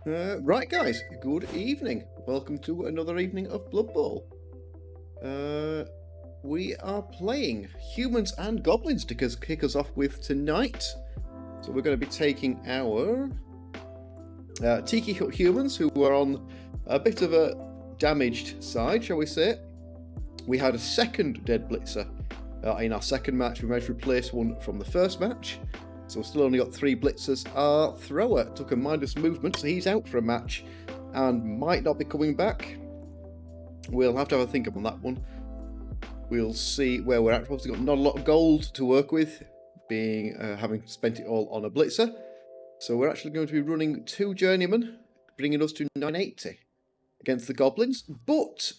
Right, guys, good evening. Welcome to another evening of Blood Bowl. We are playing Humans and Goblins to kick us off with tonight. So we're going to be taking our Tiki Hut humans, who are on a bit of a damaged side, shall we say. We had a second dead blitzer in our second match. We managed to replace one from the first match. So we've still only got 3 blitzers. Our thrower took a mindless movement, so he's out for a match and might not be coming back. We'll have to have a think on that one. We'll see where we're at. We've obviously got not a lot of gold to work with, being having spent it all on a blitzer. So we're actually going to be running 2 journeymen, bringing us to 980 against the goblins. But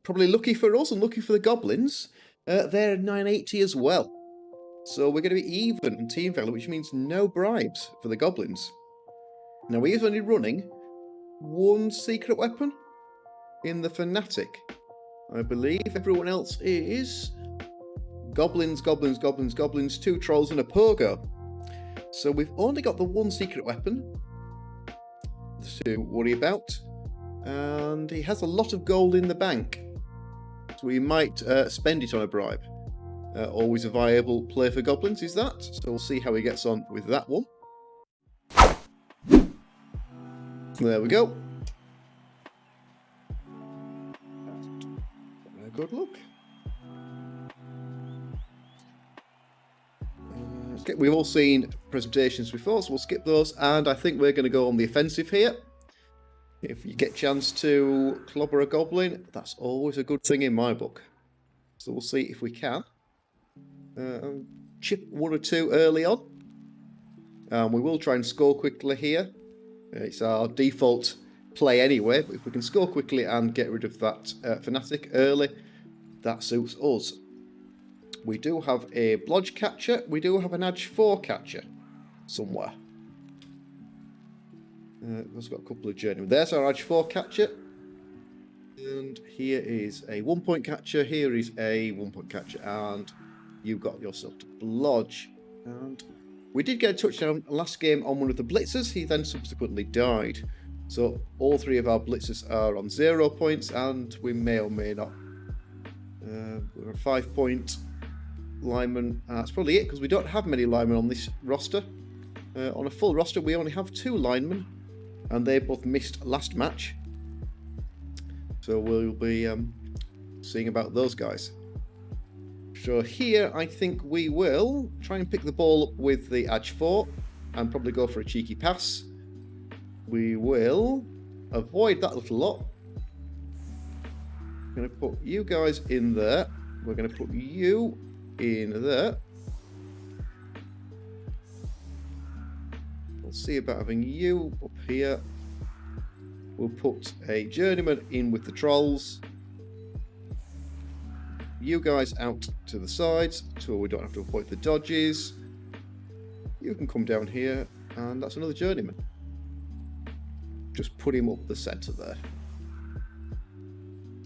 probably lucky for us and lucky for the goblins, they're 980 as well. So we're going to be even on team value, which means no bribes for the goblins. Now we're only running 1 secret weapon in the fanatic. I believe everyone else is goblins, 2 trolls and a pogo. So we've only got the 1 secret weapon to worry about, and he has a lot of gold in the bank, so we might spend it on a bribe. Always a viable play for goblins is that, so we'll see how he gets on with that one. There we go. Good luck. We've all seen presentations before, so we'll skip those, and I think we're going to go on the offensive here. If you get a chance to clobber a goblin, that's always a good thing in my book. So we'll see if we can. Chip 1 or 2 early on. We will try and score quickly here. It's our default play anyway, but if we can score quickly and get rid of that fanatic early, that suits us. We do have a blodge catcher. We do have an edge 4 catcher somewhere. We've got a couple of journeymen. There's our edge 4 catcher. And here is a 1-point catcher. Here is a 1-point catcher. And you've got yourself to blodge. And we did get a touchdown last game on one of the blitzers. He then subsequently died. So all 3 of our blitzers are on 0 points, and we may or may not. We're a 5-point lineman. That's probably it, because we don't have many linemen on this roster. On a full roster, we only have 2 linemen, and they both missed last match. So we'll be seeing about those guys. So here, I think we will try and pick the ball up with the edge 4 and probably go for a cheeky pass. We will avoid that little lot. I'm going to put you guys in there. We're going to put you in there. We'll see about having you up here. We'll put a journeyman in with the trolls. You guys out to the sides, so we don't have to avoid the dodges. You can come down here, and that's another journeyman. Just put him up the centre there.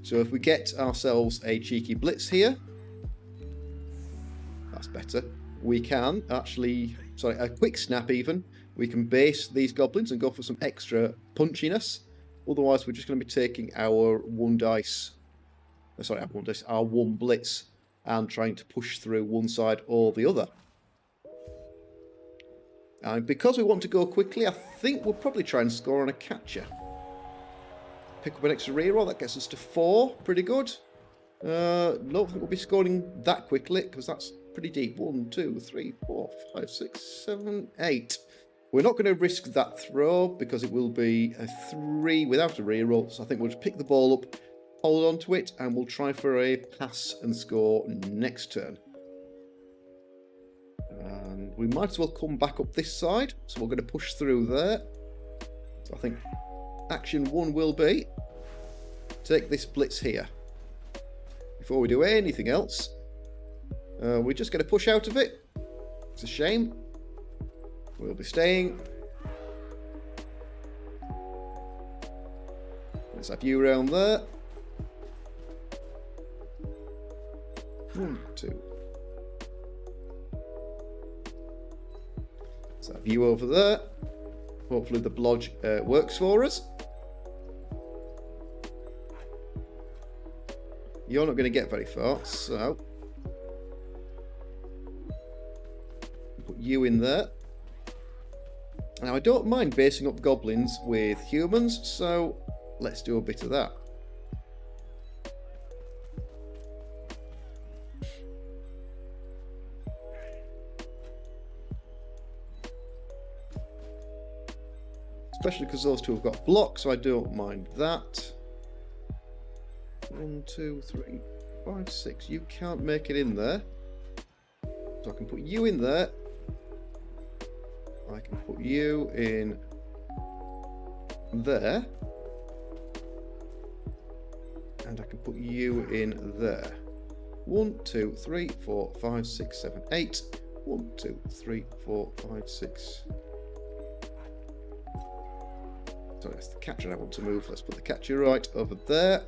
So if we get ourselves a cheeky blitz here, that's better. We can actually, a quick snap even. We can base these goblins and go for some extra punchiness. Otherwise, we're just going to be taking our 1 blitz and trying to push through one side or the other. And because we want to go quickly, I think we'll probably try and score on a catcher. Pick up an extra reroll, that gets us to 4, pretty good. No, I think we'll be scoring that quickly, because that's pretty deep. 1, 2, 3, 4, 5, 6, 7, 8. We're not going to risk that throw, because it will be a 3 without a reroll, so I think we'll just pick the ball up, hold on to it, and we'll try for a pass and score next turn. And we might as well come back up this side, so we're going to push through there. So I think action 1 will be take this blitz here. Before we do anything else, we're just going to push out of it. It's a shame. We'll be staying. Let's have you around there. 1, 2. Let's have you over there. Hopefully the blodge works for us. You're not going to get very far, so put you in there. Now I don't mind basing up goblins with humans, so let's do a bit of that. Especially because those two have got blocks, so I don't mind that. 1, 2, 3, 5, 6. You can't make it in there. So I can put you in there. I can put you in there. And I can put you in there. 1, 2, 3, 4, 5, 6, 7, 8. 1, 2, 3, 4, 5, 6. Sorry, that's the catcher I want to move. Let's put the catcher right over there.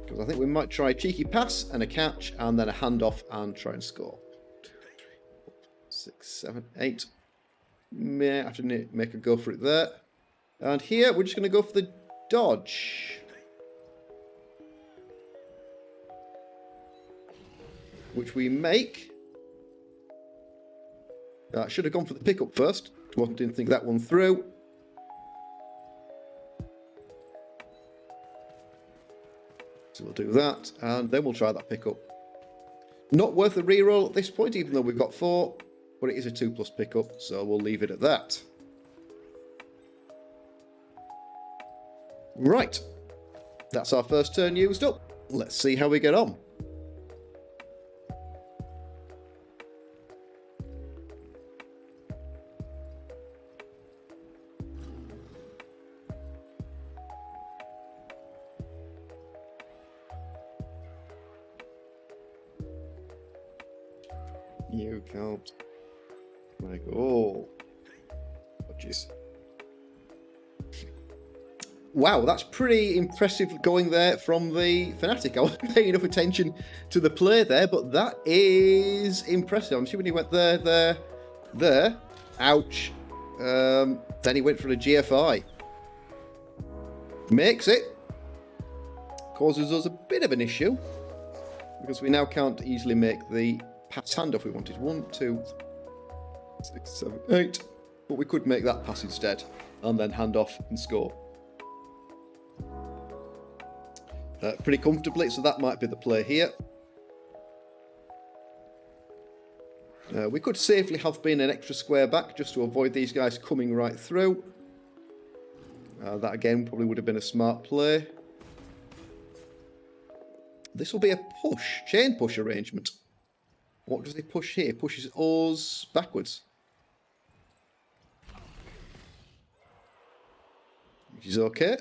Because I think we might try a cheeky pass and a catch and then a handoff and try and score. 2, 3, 4, 6, 7, 8. May have to make a go for it there. And here we're just going to go for the dodge. Which we make. Should have gone for the pickup first. Didn't think that one through. So we'll do that, and then we'll try that pickup. Not worth a reroll at this point, even though we've got 4, but it is a 2+ pickup, so we'll leave it at that. Right, that's our first turn used up. Let's see how we get on. You can't. Like, oh, jeez. Wow, that's pretty impressive going there from the Fanatic. I wasn't paying enough attention to the play there, but that is impressive. I'm assuming he went there, there, there. Ouch. Then he went for a GFI. Makes it. Causes us a bit of an issue, because we now can't easily make the pass handoff we wanted. 1, 2, 6, 7, 8. But we could make that pass instead, and then hand off and score. Pretty comfortably, so that might be the play here. We could safely have been an extra square back just to avoid these guys coming right through. That again probably would have been a smart play. This will be a push, chain push arrangement. What does he push here? He pushes us backwards. Which is okay.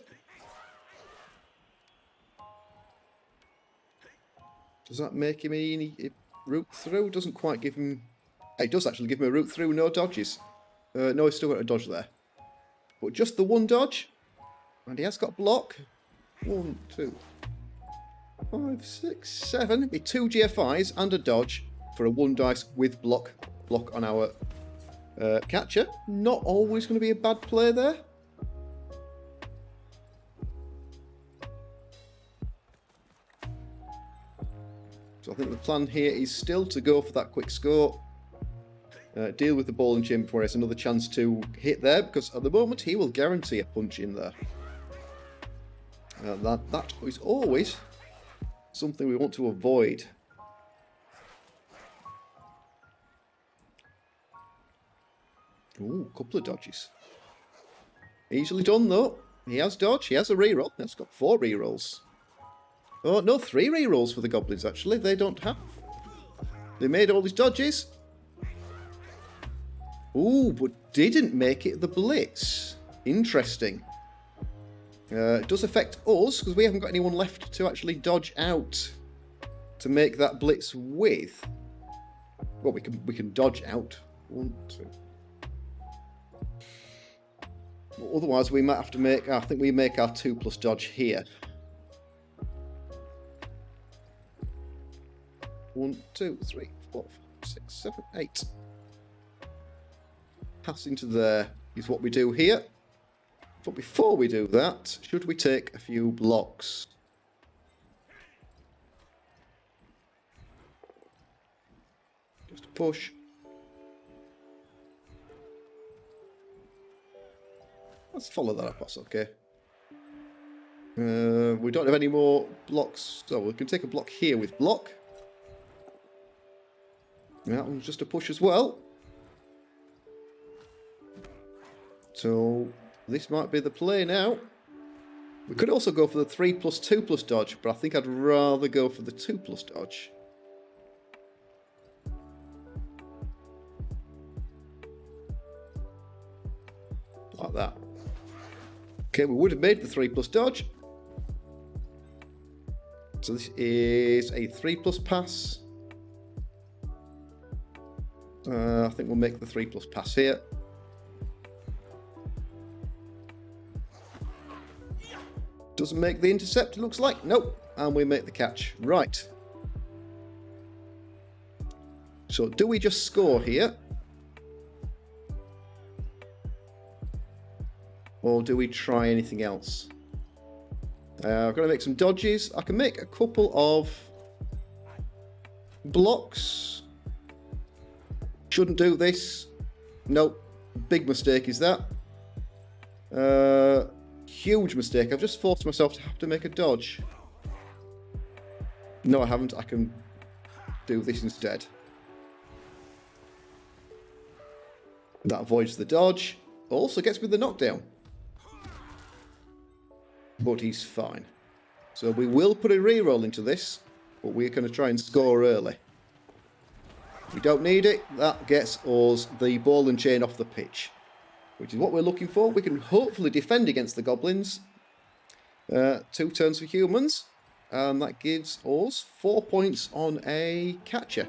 Does that make him any route through? Doesn't quite give him... It does actually give him a route through, no dodges. No, he's still got a dodge there. But just the one dodge. And he has got block. 1, 2, 5, 6, 7. It'd be 2 GFIs and a dodge for a 1 dice with block on our catcher. Not always going to be a bad play there. So I think the plan here is still to go for that quick score. Deal with the ball and chain before he has another chance to hit there, because at the moment he will guarantee a punch in there. That is always something we want to avoid. Ooh, a couple of dodges. Easily done though. He has dodge, he has a reroll. That's got 4 rerolls. Oh, no, 3 rerolls for the goblins actually. They don't have. They made all these dodges. Ooh, but didn't make it the blitz. Interesting. It does affect us, because we haven't got anyone left to actually dodge out to make that blitz with. Well, we can dodge out. 1, 2. Well, otherwise, we might have to make... I think we make our 2+ dodge here. 1, 2, 3, 4, 5, 6, 7, 8. Pass into there. is what we do here. But before we do that, should we take a few blocks? Just a push. Let's follow that up, that's okay. We don't have any more blocks, so we can take a block here with block. That one's just a push as well. So this might be the play now. We could also go for the 3+2+ dodge, but I think I'd rather go for the 2+ dodge. Like that. Okay, we would have made the 3+ dodge. So this is a 3+ pass. I think we'll make the 3+ pass here. Doesn't make the intercept, it looks like. Nope. And we make the catch. Right. So do we just score here? Or do we try anything else? I've got to make some dodges. I can make a couple of blocks. Shouldn't do this. Nope. Big mistake is that. Huge mistake. I've just forced myself to have to make a dodge. No, I haven't. I can do this instead. That avoids the dodge. Also gets me the knockdown. But he's fine. So we will put a reroll into this, but we're going to try and score early. We don't need it. That gets us the ball and chain off the pitch, which is what we're looking for. We can hopefully defend against the goblins. 2 turns for humans, and that gives us 4 points on a catcher.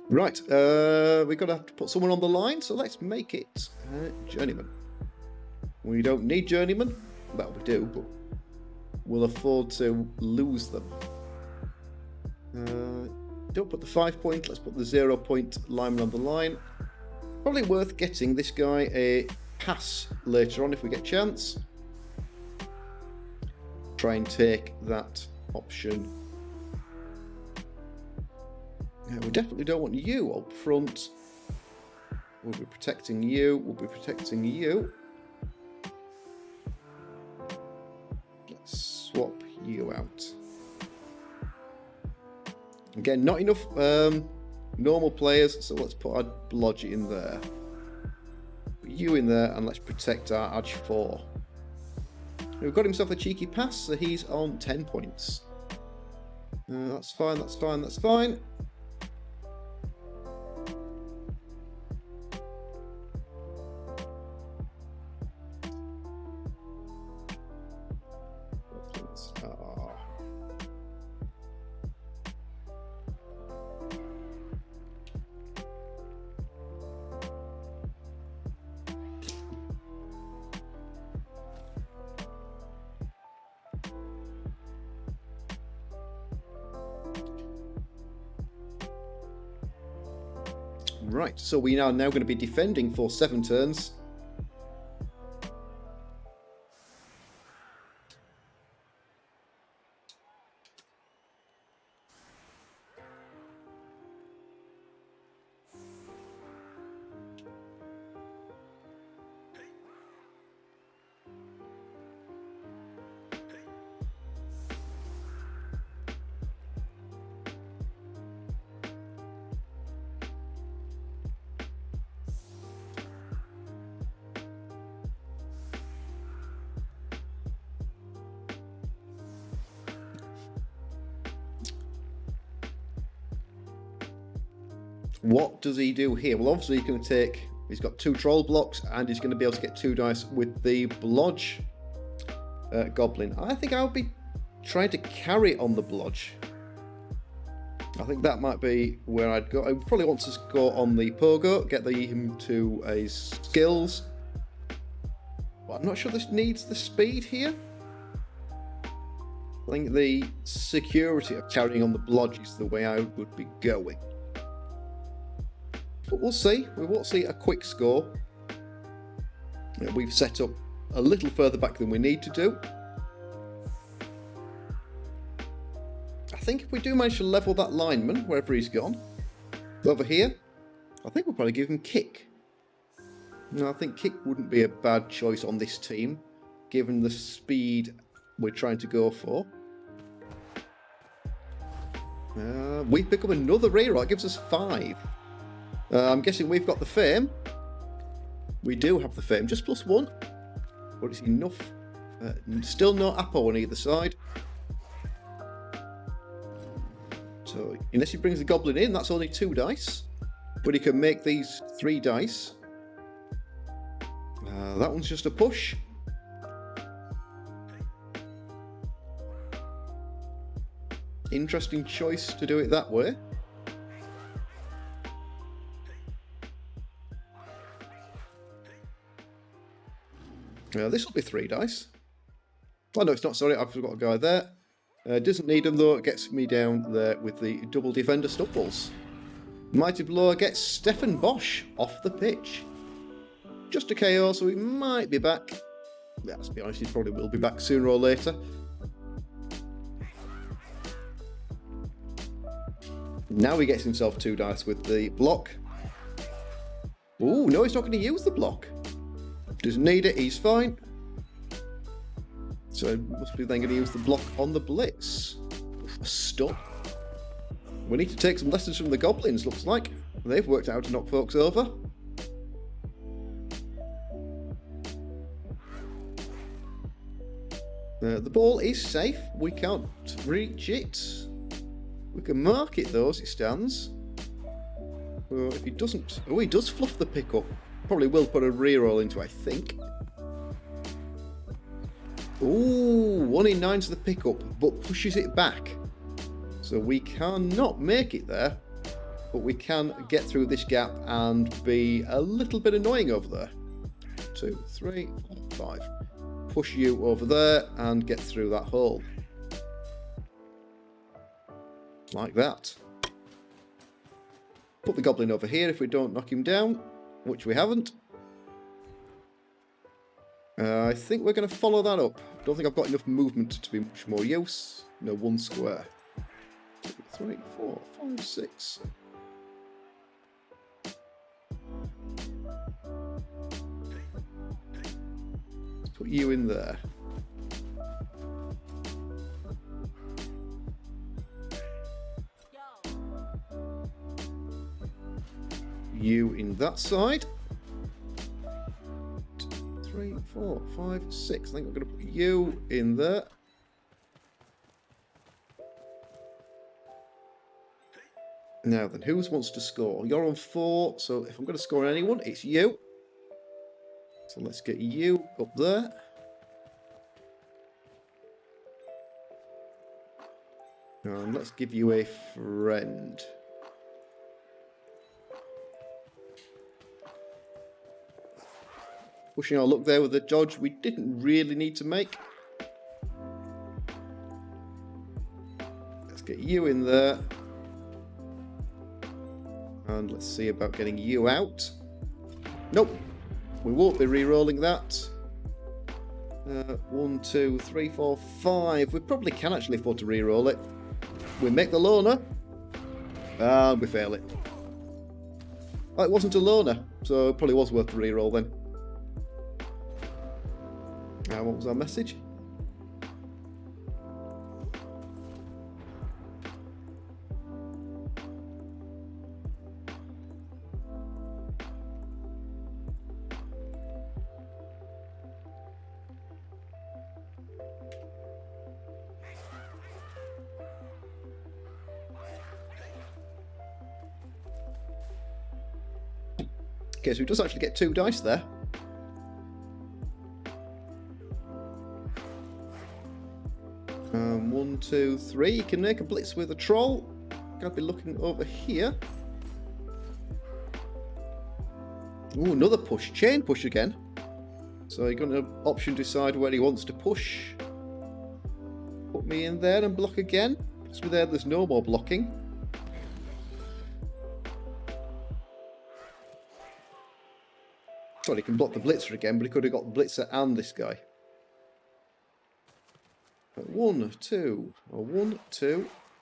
Right, we're going to have to put someone on the line, so let's make it Journeyman. We don't need Journeyman. Well, we do, but we'll afford to lose them. Don't put the 5 point, let's put the 0 point lineman on the line. Probably worth getting this guy a pass later on if we get a chance. Try and take that option. Yeah, we definitely don't want you up front. We'll be protecting you. We'll be protecting you. Let's swap you out. Again, not enough normal players, so let's put our blodge in there. Put you in there, and let's protect our Edge 4. We've got himself a cheeky pass, so he's on 10 points. That's fine, that's fine, that's fine. Right, so we are now going to be defending for 7 turns. What does he do here? Well, obviously he's going to take... He's got 2 troll blocks, and he's going to be able to get 2 dice with the blodge goblin. I think I would be trying to carry on the blodge. I think that might be where I'd go. I probably want to go on the pogo, get him to his skills. But I'm not sure this needs the speed here. I think the security of carrying on the blodge is the way I would be going. But we'll see. We won't see a quick score. We've set up a little further back than we need to do. I think if we do manage to level that lineman, wherever he's gone, over here, I think we'll probably give him kick. No, I think kick wouldn't be a bad choice on this team, given the speed we're trying to go for. We pick up another reroll. It gives us 5. I'm guessing we've got the fame. We do have the fame, just +1. But it's enough. Still no apple on either side. So, unless he brings the goblin in, that's only 2 dice. But he can make these 3 dice. That one's just a push. Interesting choice to do it that way. This will be 3 dice. Oh no, it's not, sorry, I've forgot a guy there. Doesn't need them though, it gets me down there with the double defender stumbles. Mighty Blow gets Stefan Bosch off the pitch. Just a KO, so he might be back. Yeah, let's be honest, he probably will be back sooner or later. Now he gets himself 2 dice with the block. Ooh, no, he's not going to use the block. Doesn't need it, he's fine. So must be then going to use the block on the blitz. A stun. We need to take some lessons from the goblins, looks like. They've worked out how to knock folks over. The ball is safe. We can't reach it. We can mark it though as it stands. If he doesn't... Oh, he does fluff the pickup. Probably will put a reroll into, I think. Ooh, 1 in 9's the pickup, but pushes it back. So we cannot make it there, but we can get through this gap and be a little bit annoying over there. 2, 3, 4, 5. Push you over there and get through that hole. Like that. Put the goblin over here if we don't knock him down, which we haven't. I think we're going to follow that up. Don't think I've got enough movement to be much more use. No, 1 square. 2, 3, 4, 5, 6. Let's put you in there. You in that side. 3, 4, 5, 6. I think I'm going to put you in there. Now then, who wants to score? You're on 4, so if I'm going to score anyone, it's you. So let's get you up there. And let's give you a friend. Pushing our luck there with a dodge we didn't really need to make. Let's get you in there. And let's see about getting you out. Nope. We won't be re-rolling that. 1, 2, 3, 4, 5. We probably can actually afford to re-roll it. We make the loner. And we fail it. Oh, it wasn't a loner, so it probably was worth the re-roll then. What was our message? Okay, so he does actually get 2 dice there. One, 2, 3. He can make a blitz with a troll. I'll be looking over here. Ooh, another push. Chain push again. So you're going to option decide where he wants to push. Put me in there and block again. Puts me there, there's no more blocking. Sorry, he can block the blitzer again, but he could have got the blitzer and this guy. 1, 2,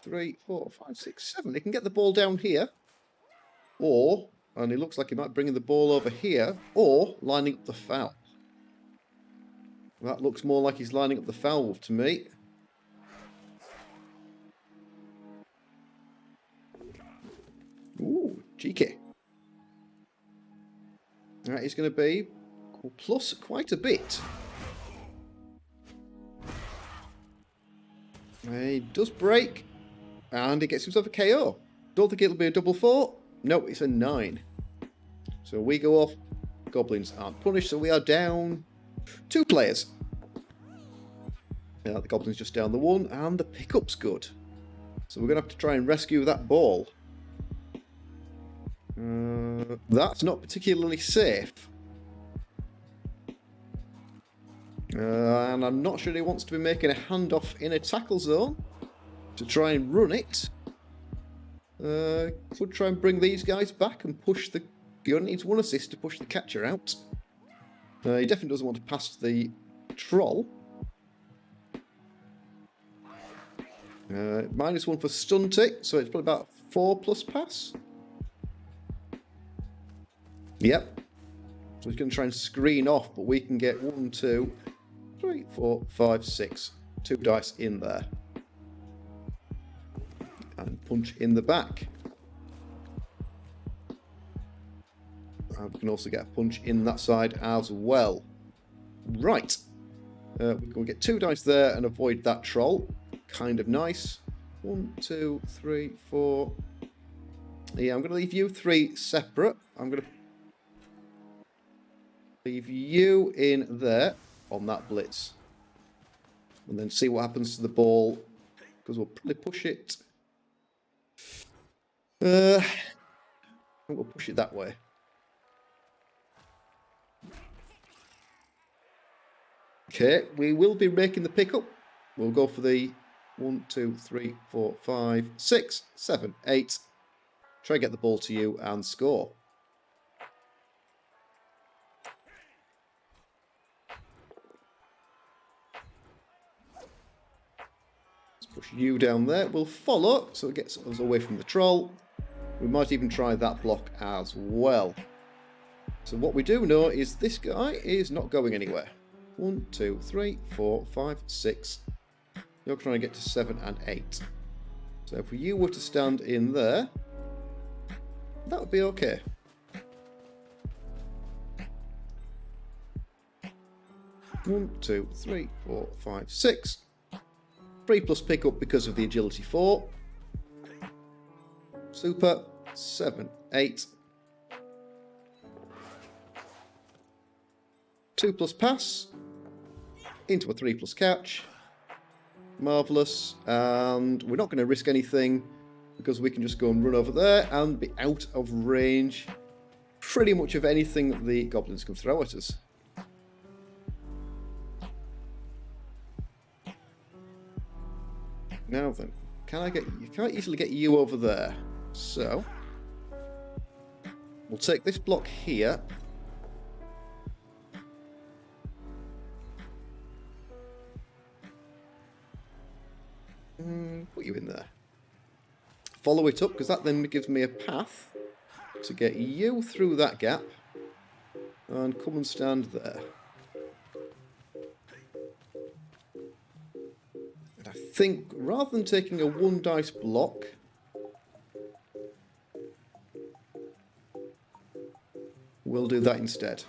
3, 4, 5, 6, 7. He can get the ball down here. Or, and it looks like he might bring the ball over here, or lining up the foul. That looks more like he's lining up the foul to me. Ooh, cheeky. That is going to be plus quite a bit. He does break, and he gets himself a KO. Don't think it'll be a double 4. No, it's a 9. So we go off. Goblins aren't punished, so we are down 2 players. The Goblins just down the 1, and the pickup's good. So we're going to have to try and rescue that ball. That's not particularly safe. And I'm not sure he wants to be making a handoff in a tackle zone to try and run it. Could try and bring these guys back and push the... He only needs 1 assist to push the catcher out. He definitely doesn't want to pass the troll. -1 for stunting, so it's probably about 4+ pass. Yep. So he's going to try and screen off, but we can get 1, 2, 3, 4, 5, 6. 2 dice in there. And punch in the back. And we can also get a punch in that side as well. Right. We're going to get 2 dice there and avoid that troll. Kind of nice. 1, 2, 3, 4. Yeah, I'm going to leave you 3 separate. I'm going to leave you in there on that blitz. And then see what happens to the ball. Because we'll probably push it. We'll push it that way. Okay, we will be making the pickup. We'll go for the 1, 2, 3, 4, 5, 6, 7, 8. Try and get the ball to you and score. Let's push you down there. We'll follow, so it gets us away from the troll. We might even try that block as well. So what we do know is this guy is not going anywhere. 1, 2, 3, 4, 5, 6. You're trying to get to 7 and 8. So if you were to stand in there, that would be okay. One, 2, 3, 4, 5, 6. 3+ pickup because of the agility 4. Super. 7, 8. 2+ pass. Into a 3+ catch. Marvellous. And we're not going to risk anything because we can just go and run over there and be out of range pretty much of anything the goblins can throw at us. Now then, can I easily get you over there? So we'll take this block here. Put you in there. Follow it up, because that then gives me a path to get you through that gap and come and stand there. And I think rather than taking a 1 dice block, we'll do that instead.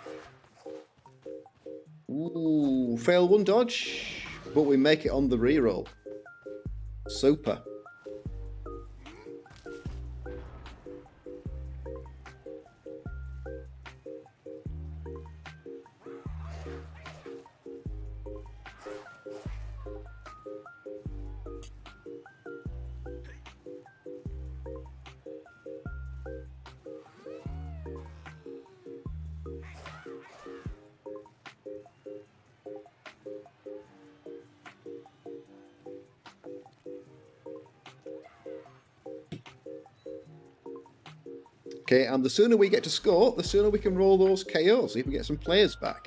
Ooh, fail 1 dodge, but we make it on the reroll. Super. Okay, and the sooner we get to score, the sooner we can roll those KOs, see if we get some players back.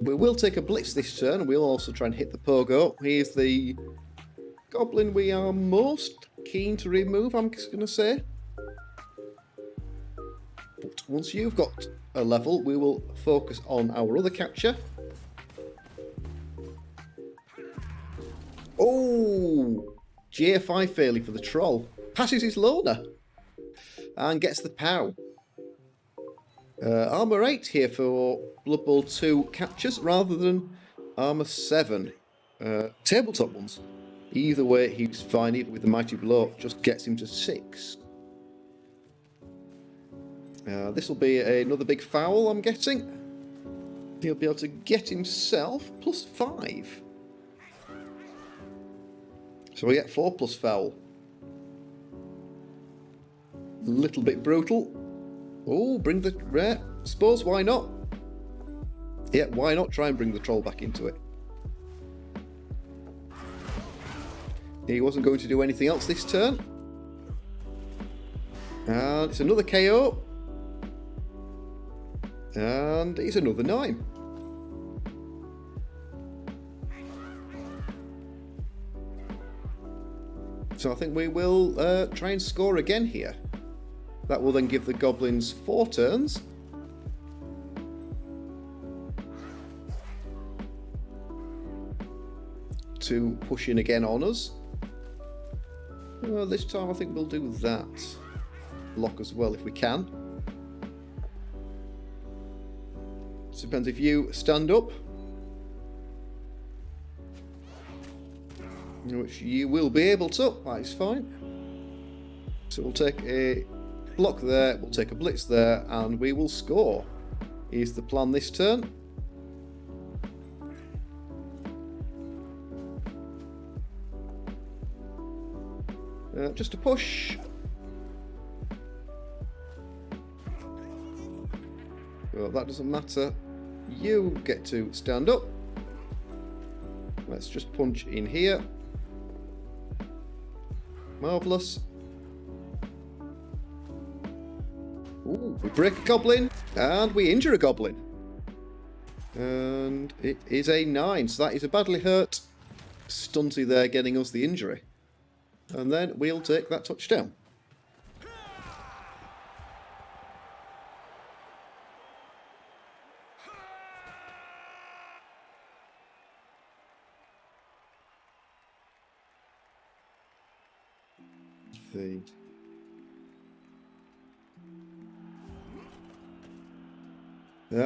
We will take a blitz this turn, and we'll also try and hit the pogo. Here's the goblin we are most keen to remove, I'm just going to say. But once you've got a level, we will focus on our other capture. Oh! GFI failure for the troll. Passes his loader. And gets the POW. Armour 8 here for Blood Bowl 2 captures rather than Armour 7. Tabletop ones. Either way, he's fine, even with the Mighty Blow. Just gets him to 6. This will be another big foul, I'm guessing. He'll be able to get himself +5. So we get 4 plus foul. A little bit brutal. Oh, bring the rare. Suppose why not? Yeah, why not try and bring the troll back into it? He wasn't going to do anything else this turn. And it's another KO. And it's another 9. So I think we will try and score again here. That will then give the goblins 4 turns. To push in again on us. Well, this time I think we'll do that. Block as well if we can. Depends if you stand up. Which you will be able to, that is fine. So we'll take a block there, we'll take a blitz there, and we will score. Is the plan this turn. Just a push. Well, that doesn't matter. You get to stand up. Let's just punch in here. Marvellous. Ooh, we break a goblin, and we injure a goblin. And it is a 9, so that is a badly hurt Stunty there getting us the injury. And then we'll take that touchdown.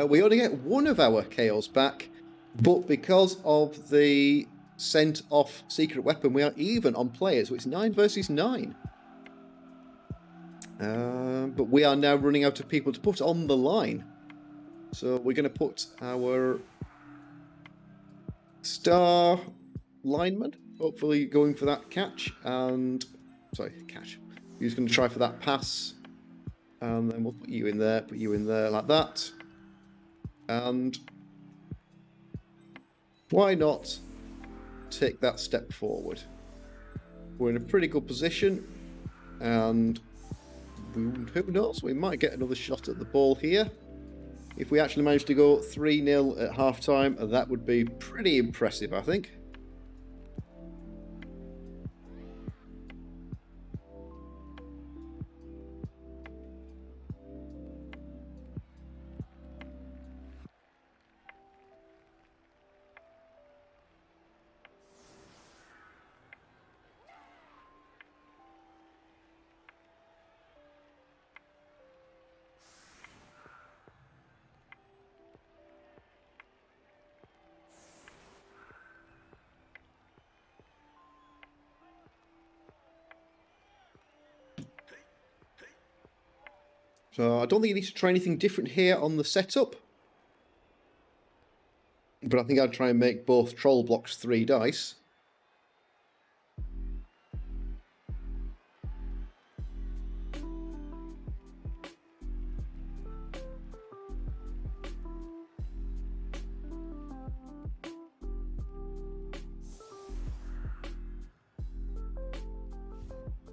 We only get one of our KOs back, but because of the sent off secret weapon, we are even on players, so it's 9 versus 9. But we are now running out of people to put on the line. So we're going to put our star lineman, hopefully going for that catch, and... Sorry, catch. He's going to try for that pass. And then we'll put you in there like that. And why not take that step forward? We're in a pretty good position, and who knows, we might get another shot at the ball here. If we actually manage to go 3-0 at half-time, that would be pretty impressive, I think. So I don't think you need to try anything different here on the setup. But I think I'd try and make both troll blocks 3 dice.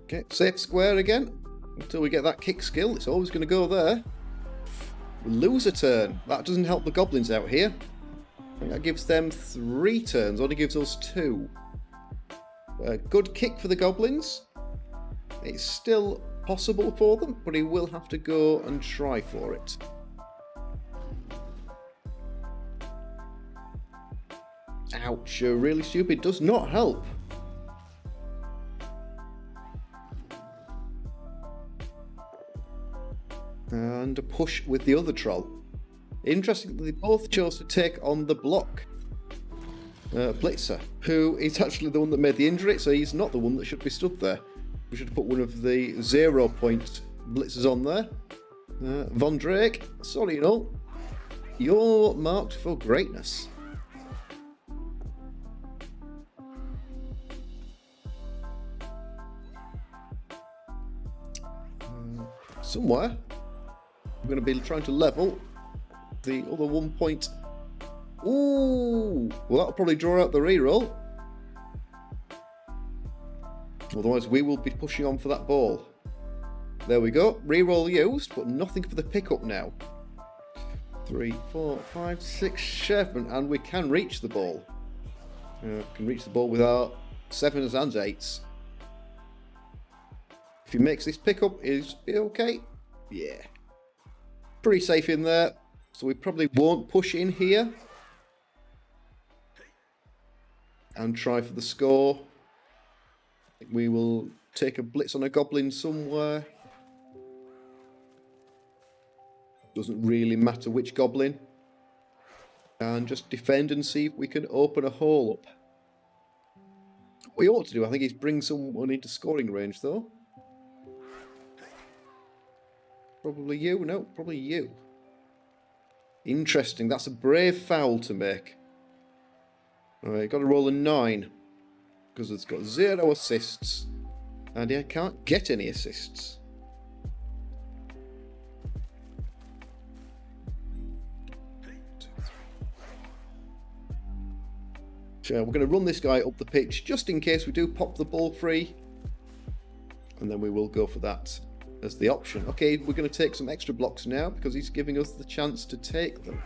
Okay, safe square again. Until we get that kick skill, it's always going to go there. We lose a turn. That doesn't help the goblins out here. I think that gives them 3 turns, only gives us 2. A good kick for the goblins. It's still possible for them, but he will have to go and try for it. Ouch, really stupid. Does not help. And a push with the other troll. Interestingly, they both chose to take on the block Blitzer, who is actually the one that made the injury, so he's not the one that should be stood there. We should put one of the 0-point Blitzers on there. Von Drake, sorry, you're marked for greatness. Somewhere, we're going to be trying to level the other 1 point. Ooh, well, that'll probably draw out the reroll. Otherwise, we will be pushing on for that ball. There we go. Reroll used, but nothing for the pickup now. 3, 4, 5, 6, 7, and we can reach the ball. Can reach the ball with our 7s and 8s. If he makes this pickup, is it okay? Yeah. Pretty safe in there, so we probably won't push in here. And try for the score. We will take a blitz on a goblin somewhere. Doesn't really matter which goblin. And just defend and see if we can open a hole up. What we ought to do, I think, is bring someone into scoring range, though. Probably you. No, probably you. Interesting. That's a brave foul to make. Alright, got to roll a 9. Because it's got 0 assists. And I can't get any assists. So we're going to run this guy up the pitch just in case we do pop the ball free. And then we will go for that as the option. Okay, we're going to take some extra blocks now because he's giving us the chance to take them.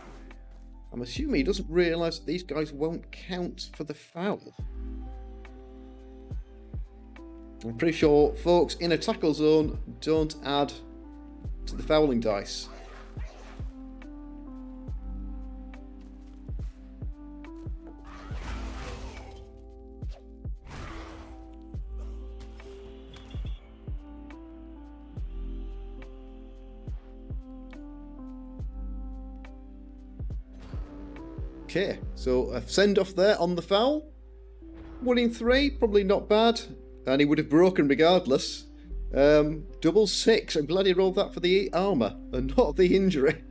I'm assuming he doesn't realise that these guys won't count for the foul. I'm pretty sure folks in a tackle zone don't add to the fouling dice. Okay, so a send-off there on the foul. 1 in 3, probably not bad. And he would have broken regardless. Double 6. I'm glad he rolled that for the armour and not the injury.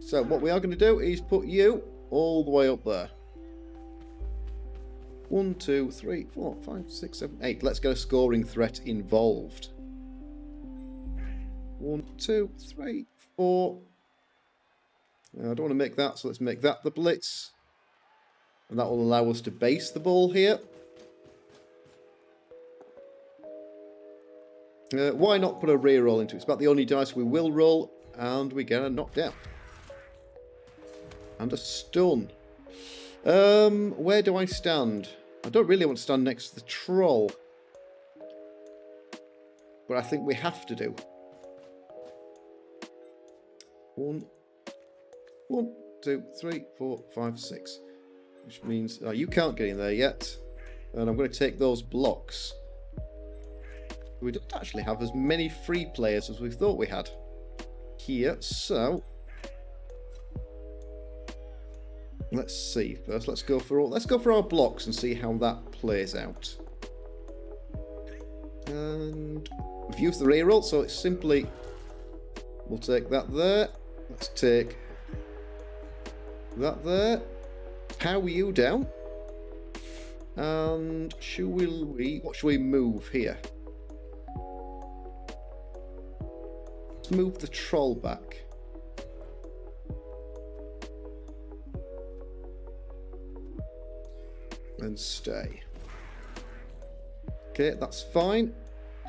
So what we are going to do is put you all the way up there. 1, 2, 3, 4, 5, 6, 7, 8. Let's get a scoring threat involved. 1, 2, 3, 4. I don't want to make that, so let's make that the blitz. And that will allow us to base the ball here. Why not put a reroll into it? It's about the only dice we will roll, and we get a knockdown. And a stun. Where do I stand? I don't really want to stand next to the troll. But I think we have to do. 1, 2, 3, 4, 5, 6. Which means you can't get in there yet. And I'm going to take those blocks. We don't actually have as many free players as we thought we had here, so let's see. First, let's go for our blocks and see how that plays out. And we've used the reroll, so it's simply we'll take that there. Let's take that there. Power you down. And what should we move here? Move the troll back. And stay. Okay, that's fine.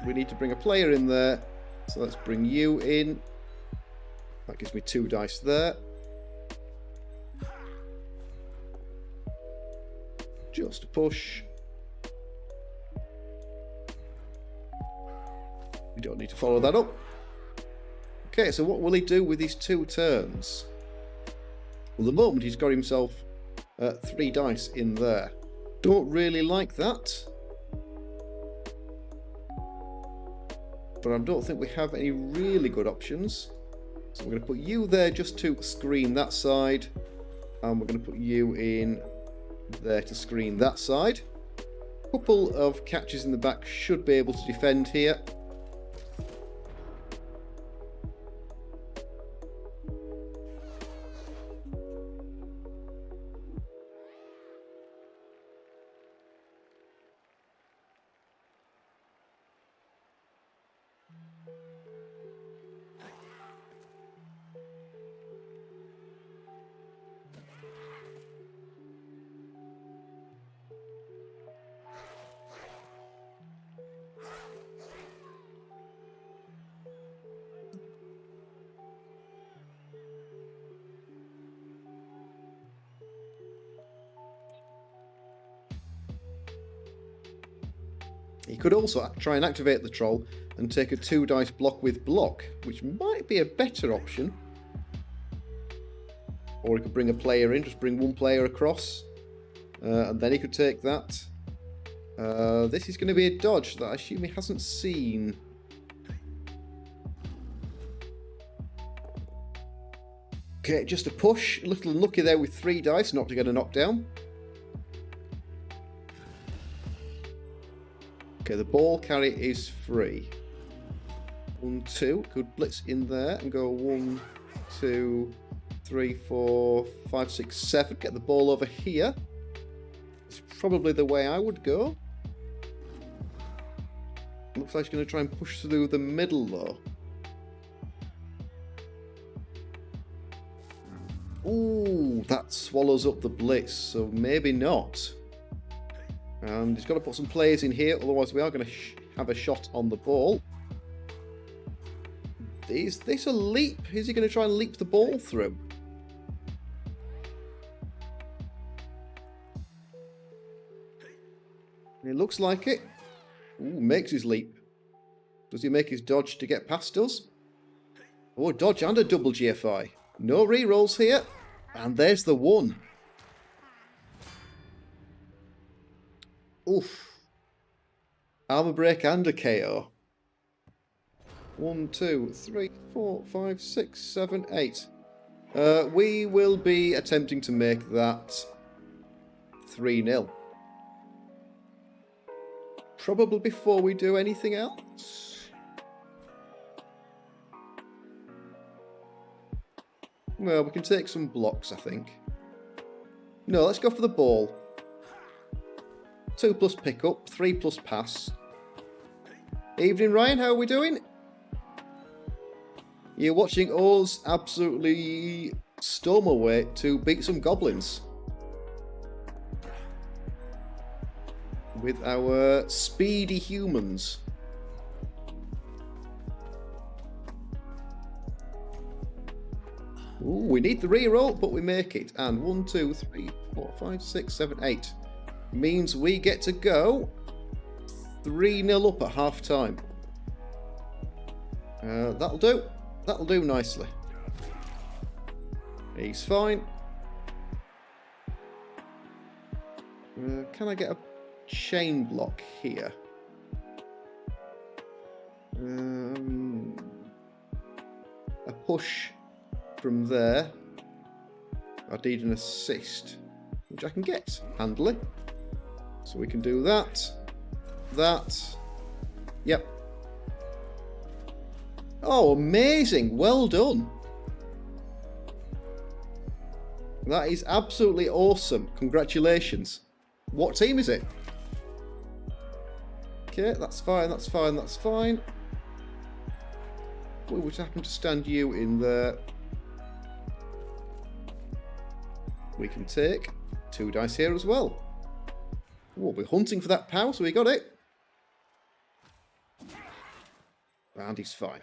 We need to bring a player in there. So let's bring you in. That gives me 2 dice there. Just a push. We don't need to follow that up. Okay, so what will he do with his 2 turns? Well, at the moment he's got himself 3 dice in there. Don't really like that. But I don't think we have any really good options. So we're going to put you there just to screen that side. And we're going to put you in there to screen that side. Couple of catches in the back should be able to defend here. He could also try and activate the troll and take a 2 dice block with block, which might be a better option. Or he could bring a player in, just bring 1 player across, and then he could take that. This is going to be a dodge that I assume he hasn't seen. Okay, just a push. A little unlucky there with 3 dice, not to get a knockdown. Okay, the ball carry is free. 1, 2. Could blitz in there and go 1, 2, 3, 4, 5, 6, 7. Get the ball over here. It's probably the way I would go. Looks like he's going to try and push through the middle though. Ooh, that swallows up the blitz, so maybe not. And he's got to put some players in here, otherwise we are going to have a shot on the ball. Is this a leap? Is he going to try and leap the ball through? It looks like it. Ooh, makes his leap. Does he make his dodge to get past us? Oh, dodge and a double GFI. No rerolls here. And there's the 1. Oof. Armor break and a KO. 1, 2, 3, 4, 5, 6, 7, 8. We will be attempting to make that 3-0. Probably before we do anything else. Well, we can take some blocks, I think. No, let's go for the ball. 2 plus pickup, 3 plus pass. Evening, Ryan, how are we doing? You're watching us absolutely storm away to beat some goblins. With our speedy humans. Ooh, we need the reroll, but we make it. And 1, 2, 3, 4, 5, 6, 7, 8. Means we get to go 3-0 up at half time. That'll do. That'll do nicely. He's fine. Can I get a chain block here? A push from there. I need an assist, which I can get handily. So we can do that. Yep. Oh, amazing. Well done. That is absolutely awesome. Congratulations. What team is it? Okay, that's fine, that's fine, that's fine. We would happen to stand you in there. We can take 2 dice here as well. We'll be hunting for that power, so we got it. And he's fine.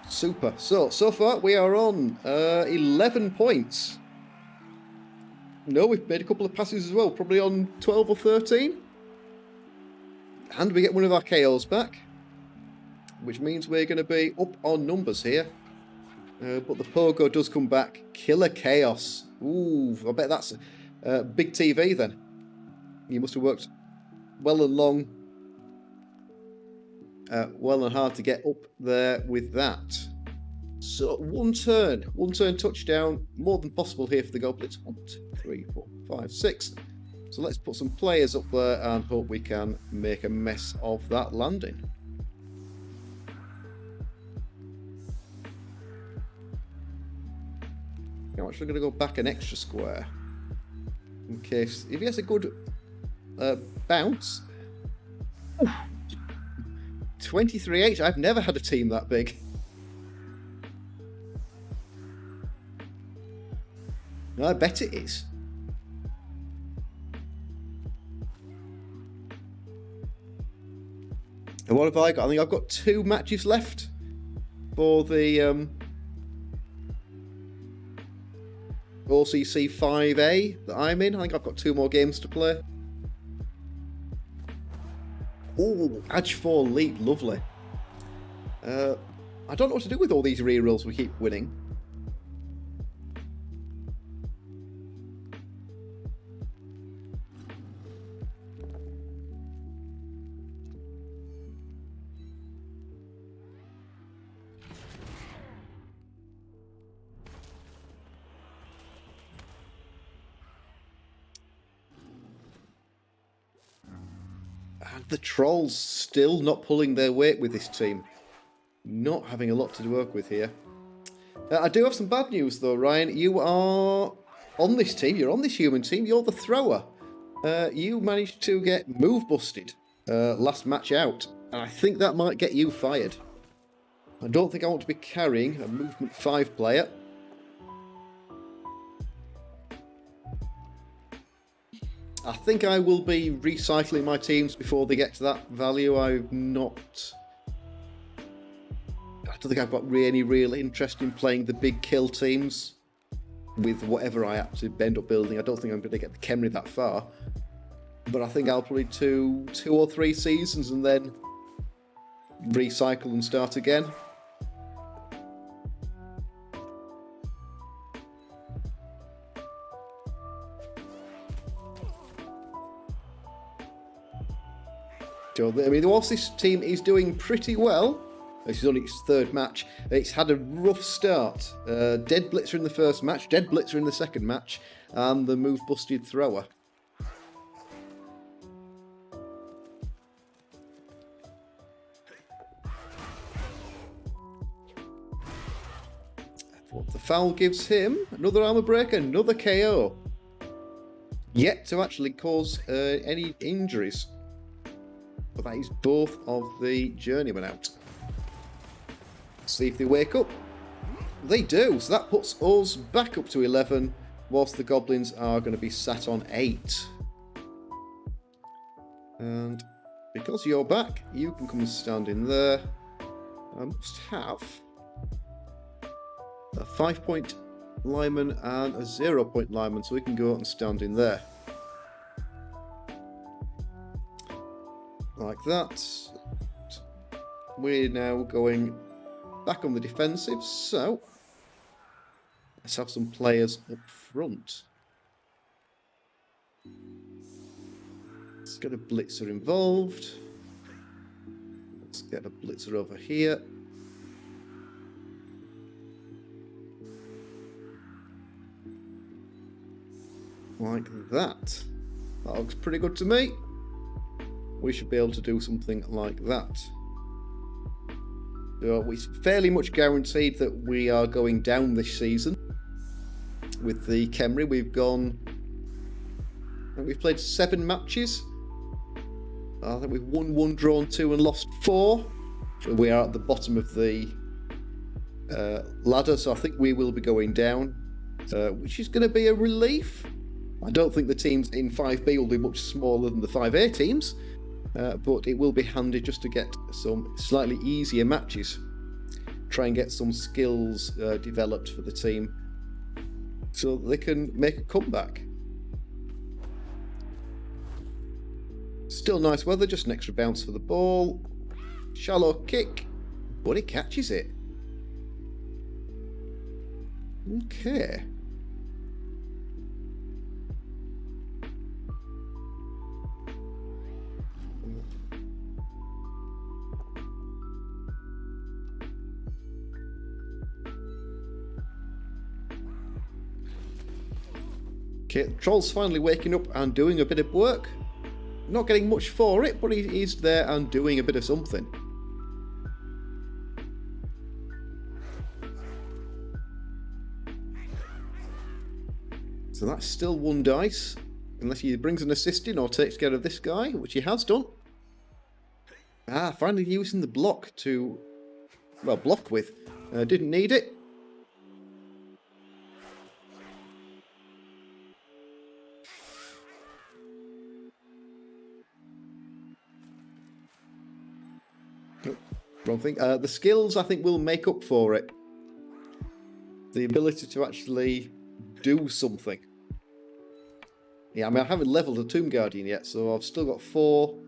Super. So far we are on 11 points. No, we've made a couple of passes as well. Probably on 12 or 13. And we get one of our KOs back. Which means we're going to be up on numbers here. But the Pogo does come back. Killer Chaos. Ooh, I bet that's big TV then. You must have worked well and long, well and hard to get up there with that. So one turn touchdown, more than possible here for the Goblins. 1, 2, 3, 4, 5, 6. So let's put some players up there and hope we can make a mess of that landing. I'm actually going to go back an extra square in case if he has a good bounce. 23H. I've never had a team that big. No, I bet it is. And what have I got? I think I've got 2 matches left for the OCC 5A that I'm in. I think I've got 2 more games to play. Oh, Edge 4 leap, lovely. I don't know what to do with all these rerolls we keep winning. And the Trolls still not pulling their weight with this team. Not having a lot to work with here. I do have some bad news though, Ryan. You are on this team. You're on this human team. You're the thrower. You managed to get move busted last match out. And I think that might get you fired. I don't think I want to be carrying a movement 5 player. I think I will be recycling my teams before they get to that value. I don't think I've got any real interest in playing the big kill teams with whatever I actually end up building. I don't think I'm going to get the Khemri that far. But I think I'll probably do 2 or 3 seasons and then recycle and start again. So, I mean, whilst this team is doing pretty well, this is only its 3rd match, it's had a rough start. Dead Blitzer in the first match, Dead Blitzer in the second match, and the move busted thrower. What the foul gives him, another armor break, another KO. Yet to actually cause any injuries. But that is both of the journeymen out. See if they wake up. They do, so that puts us back up to 11, whilst the Goblins are going to be sat on 8. And because you're back, you can come and stand in there. I must have a 5-point lineman and a 0-point lineman, so we can go out and stand in there. Like that. We're now going back on the defensive, so let's have some players up front. Let's get a blitzer involved. Let's get a blitzer over here. Like that. That looks pretty good to me. We should be able to do something like that. So it's fairly much guaranteed that we are going down this season. With the Khemri, we've played 7 matches. I think we've won 1, drawn 2, and lost 4. So we are at the bottom of the ladder, so I think we will be going down, which is going to be a relief. I don't think the teams in 5B will be much smaller than the 5A teams, but it will be handy just to get some slightly easier matches. Try and get some skills developed for the team so that they can make a comeback. Still nice weather, just an extra bounce for the ball. Shallow kick, but he catches it. Okay. Okay, Troll's finally waking up and doing a bit of work. Not getting much for it, but he's there and doing a bit of something. So that's still 1 dice, unless he brings an assist in or takes care of this guy, which he has done. Ah, finally using the block to, well, block with. Didn't need it. Oh, wrong thing. The skills, I think, will make up for it. The ability to actually do something. Yeah, I mean, I haven't leveled a Tomb Guardian yet, so I've still got 4.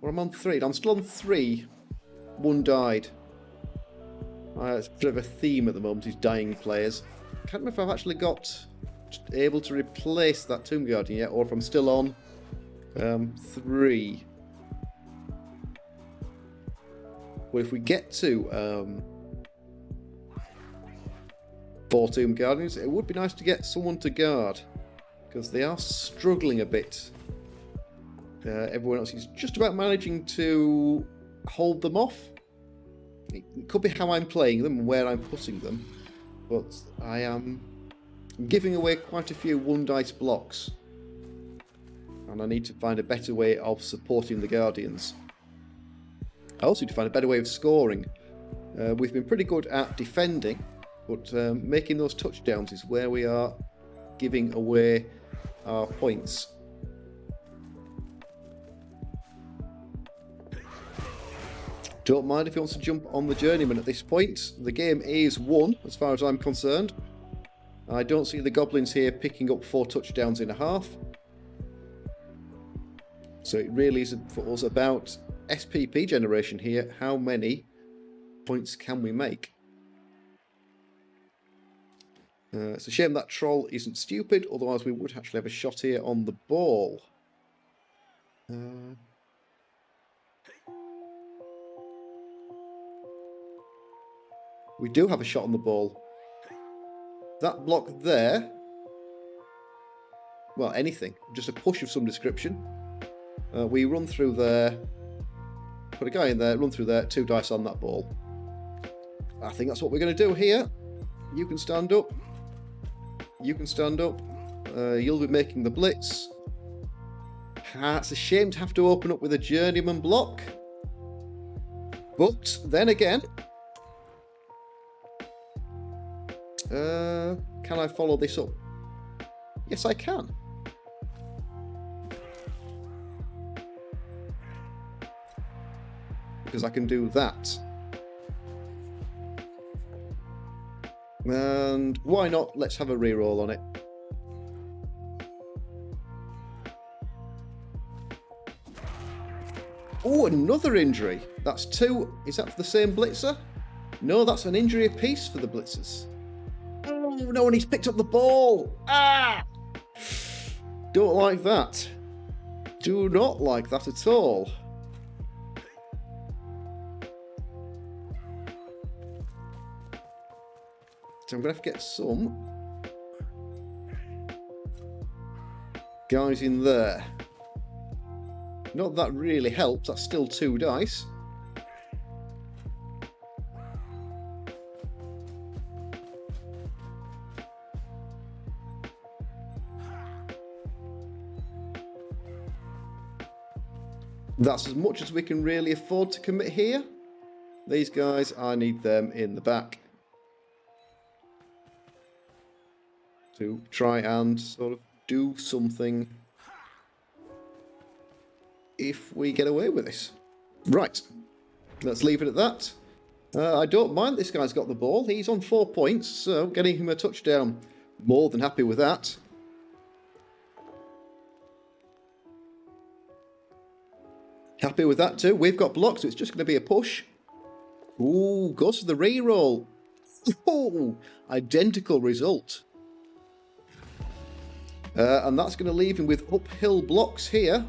Or I'm on 3. I'm still on 3. 1 died. It's a bit of a theme at the moment, is dying players. Can't remember if I've actually got able to replace that Tomb Guardian yet, or if I'm still on 3. But if we get to 4 Tomb Guardians, it would be nice to get someone to guard, because they are struggling a bit. Everyone else is just about managing to hold them off. It could be how I'm playing them and where I'm putting them, but I am giving away quite a few 1 dice blocks, and I need to find a better way of supporting the Guardians. I also need to find a better way of scoring. We've been pretty good at defending, but making those touchdowns is where we are giving away our points. Don't mind if he wants to jump on the journeyman at this point. The game is won, as far as I'm concerned. I don't see the Goblins here picking up 4 touchdowns in a half. So it really is for us about SPP generation here. How many points can we make? It's a shame that Troll isn't stupid, otherwise we would actually have a shot here on the ball. We do have a shot on the ball. That block there, well, anything, just a push of some description. We run through there, put a guy in there, run through there, 2 dice on that ball. I think that's what we're going to do here. You can stand up. You can stand up. You'll be making the blitz. It's a shame to have to open up with a journeyman block. But then again, can I follow this up? Yes, I can. Because I can do that. And why not? Let's have a reroll on it. Oh, another injury. That's 2. Is that for the same blitzer? No, that's an injury apiece for the blitzers. Oh, no, and he's picked up the ball. Ah! Don't like that. Do not like that at all. So I'm going to have to get some guys in there. Not that really helps. That's still 2 dice. That's as much as we can really afford to commit here. These guys, I need them in the back to try and sort of do something if we get away with this. Right. Let's leave it at that. I don't mind this guy's got the ball. He's on 4 points, so getting him a touchdown, more than happy with that. Happy with that too. We've got blocks, so it's just going to be a push. Ooh, goes for the reroll. Oh, identical result. And that's going to leave him with uphill blocks here.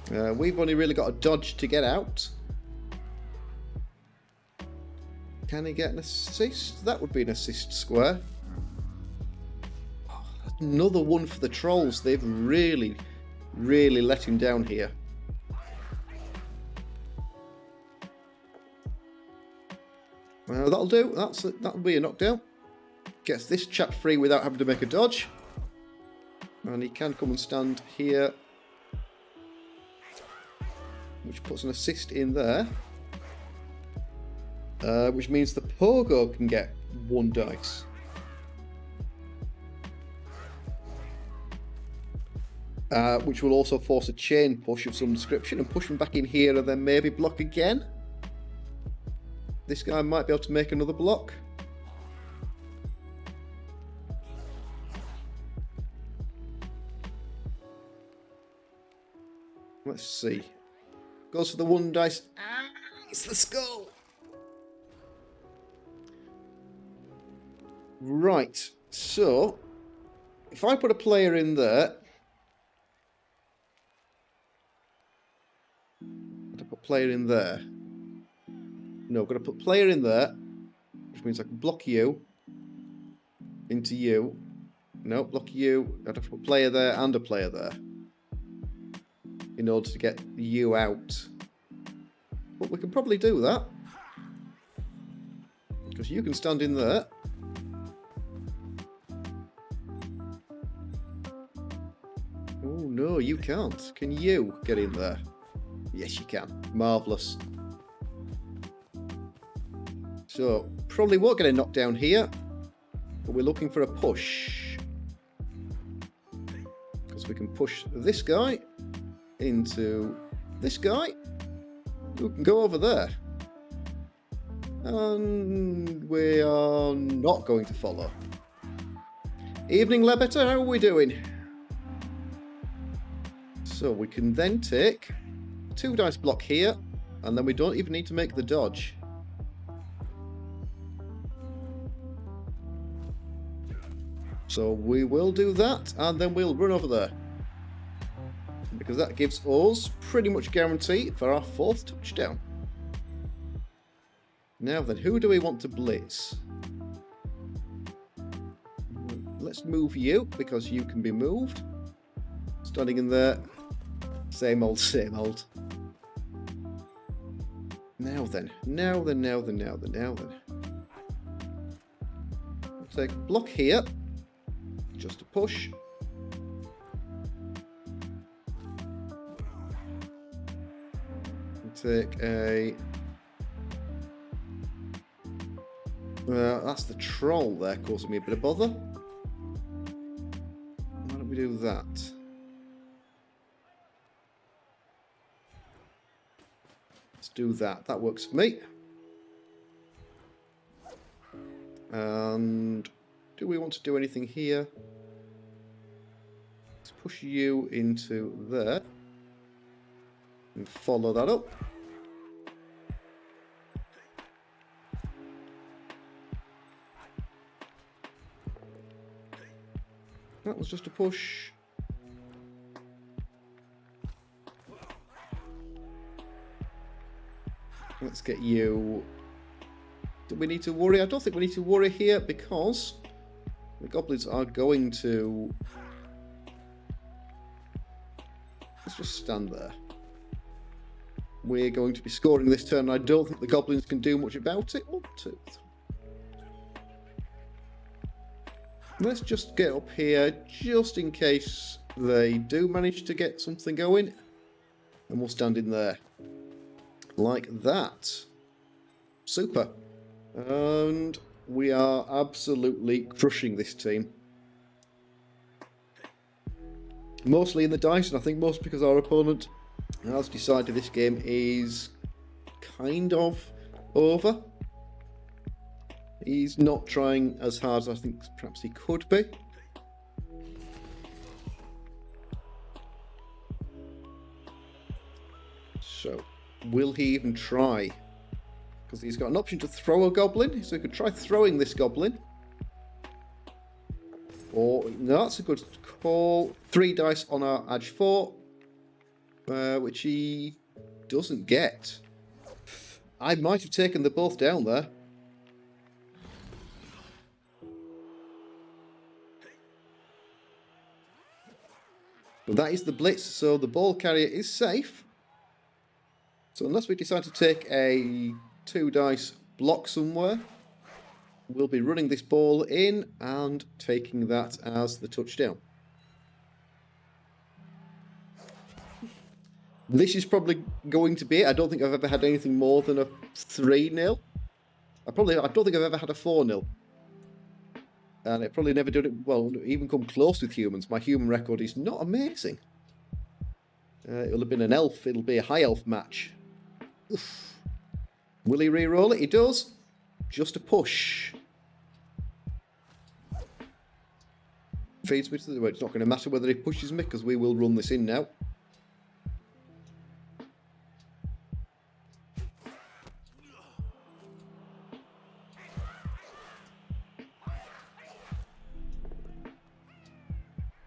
We've only really got a dodge to get out. Can he get an assist? That would be an assist square. Oh, another one for the Trolls. They've really, really let him down here. That'll do. That'll be a knockdown. Gets this chap free without having to make a dodge. And he can come and stand here, which puts an assist in there. Which means the Pogo can get 1 dice. Which will also force a chain push of some description and push him back in here and then maybe block again. This guy might be able to make another block. Let's see. Goes for the 1 dice. Ah, it's the skull. Right. So, if I put a player in there, I've got to put player in there. No, I've got to put player in there, which means I can block you into you. No, block you. I'd have to put player there and a player there in order to get you out. But we can probably do that, because you can stand in there. Oh no, you can't. Can you get in there? Yes, you can. Marvellous. So, probably won't get a knockdown here, but we're looking for a push. Because we can push this guy into this guy, who can go over there. And we are not going to follow. Evening, Lebetter, how are we doing? So we can then take 2 dice block here, and then we don't even need to make the dodge. So we will do that, and then we'll run over there. Because that gives us pretty much guarantee for our 4th touchdown. Now then, who do we want to blitz? Let's move you, because you can be moved. Standing in there. Same old, same old. Now then. We'll take block here. Just a push. Take a... that's the troll there causing me a bit of bother. Why don't we do that? Let's do that. That works for me. And do we want to do anything here? Let's push you into there. And follow that up. That was just a push. Let's get you. Do we need to worry? I don't think we need to worry here, because the goblins are going to... Let's just stand there. We're going to be scoring this turn. I don't think the goblins can do much about it. 1, 2, 3. Let's just get up here, just in case they do manage to get something going. And we'll stand in there. Like that. Super. And We are absolutely crushing this team. Mostly in the dice, and I think most because our opponent has decided this game is kind of over. He's not trying as hard as I think perhaps he could be. So, will he even try? Because he's got an option to throw a goblin, so he could try throwing this goblin. Or, no, that's a good call. 3 dice on our edge 4, which he doesn't get. I might have taken them both down there. But that is the blitz, so the ball carrier is safe. So unless we decide to take a 2 dice block somewhere, we'll be running this ball in and taking that as the touchdown. This is probably going to be it. I don't think I've ever had anything more than a 3-0. I don't think I've ever had a 4-0. And it probably never did it, well, even come close with humans. My human record is not amazing. It'll have been an elf. It'll be a high elf match. Oof. Will he re-roll it? He does. Just a push. Feeds me to the... Well, it's not going to matter whether he pushes me, because we will run this in now.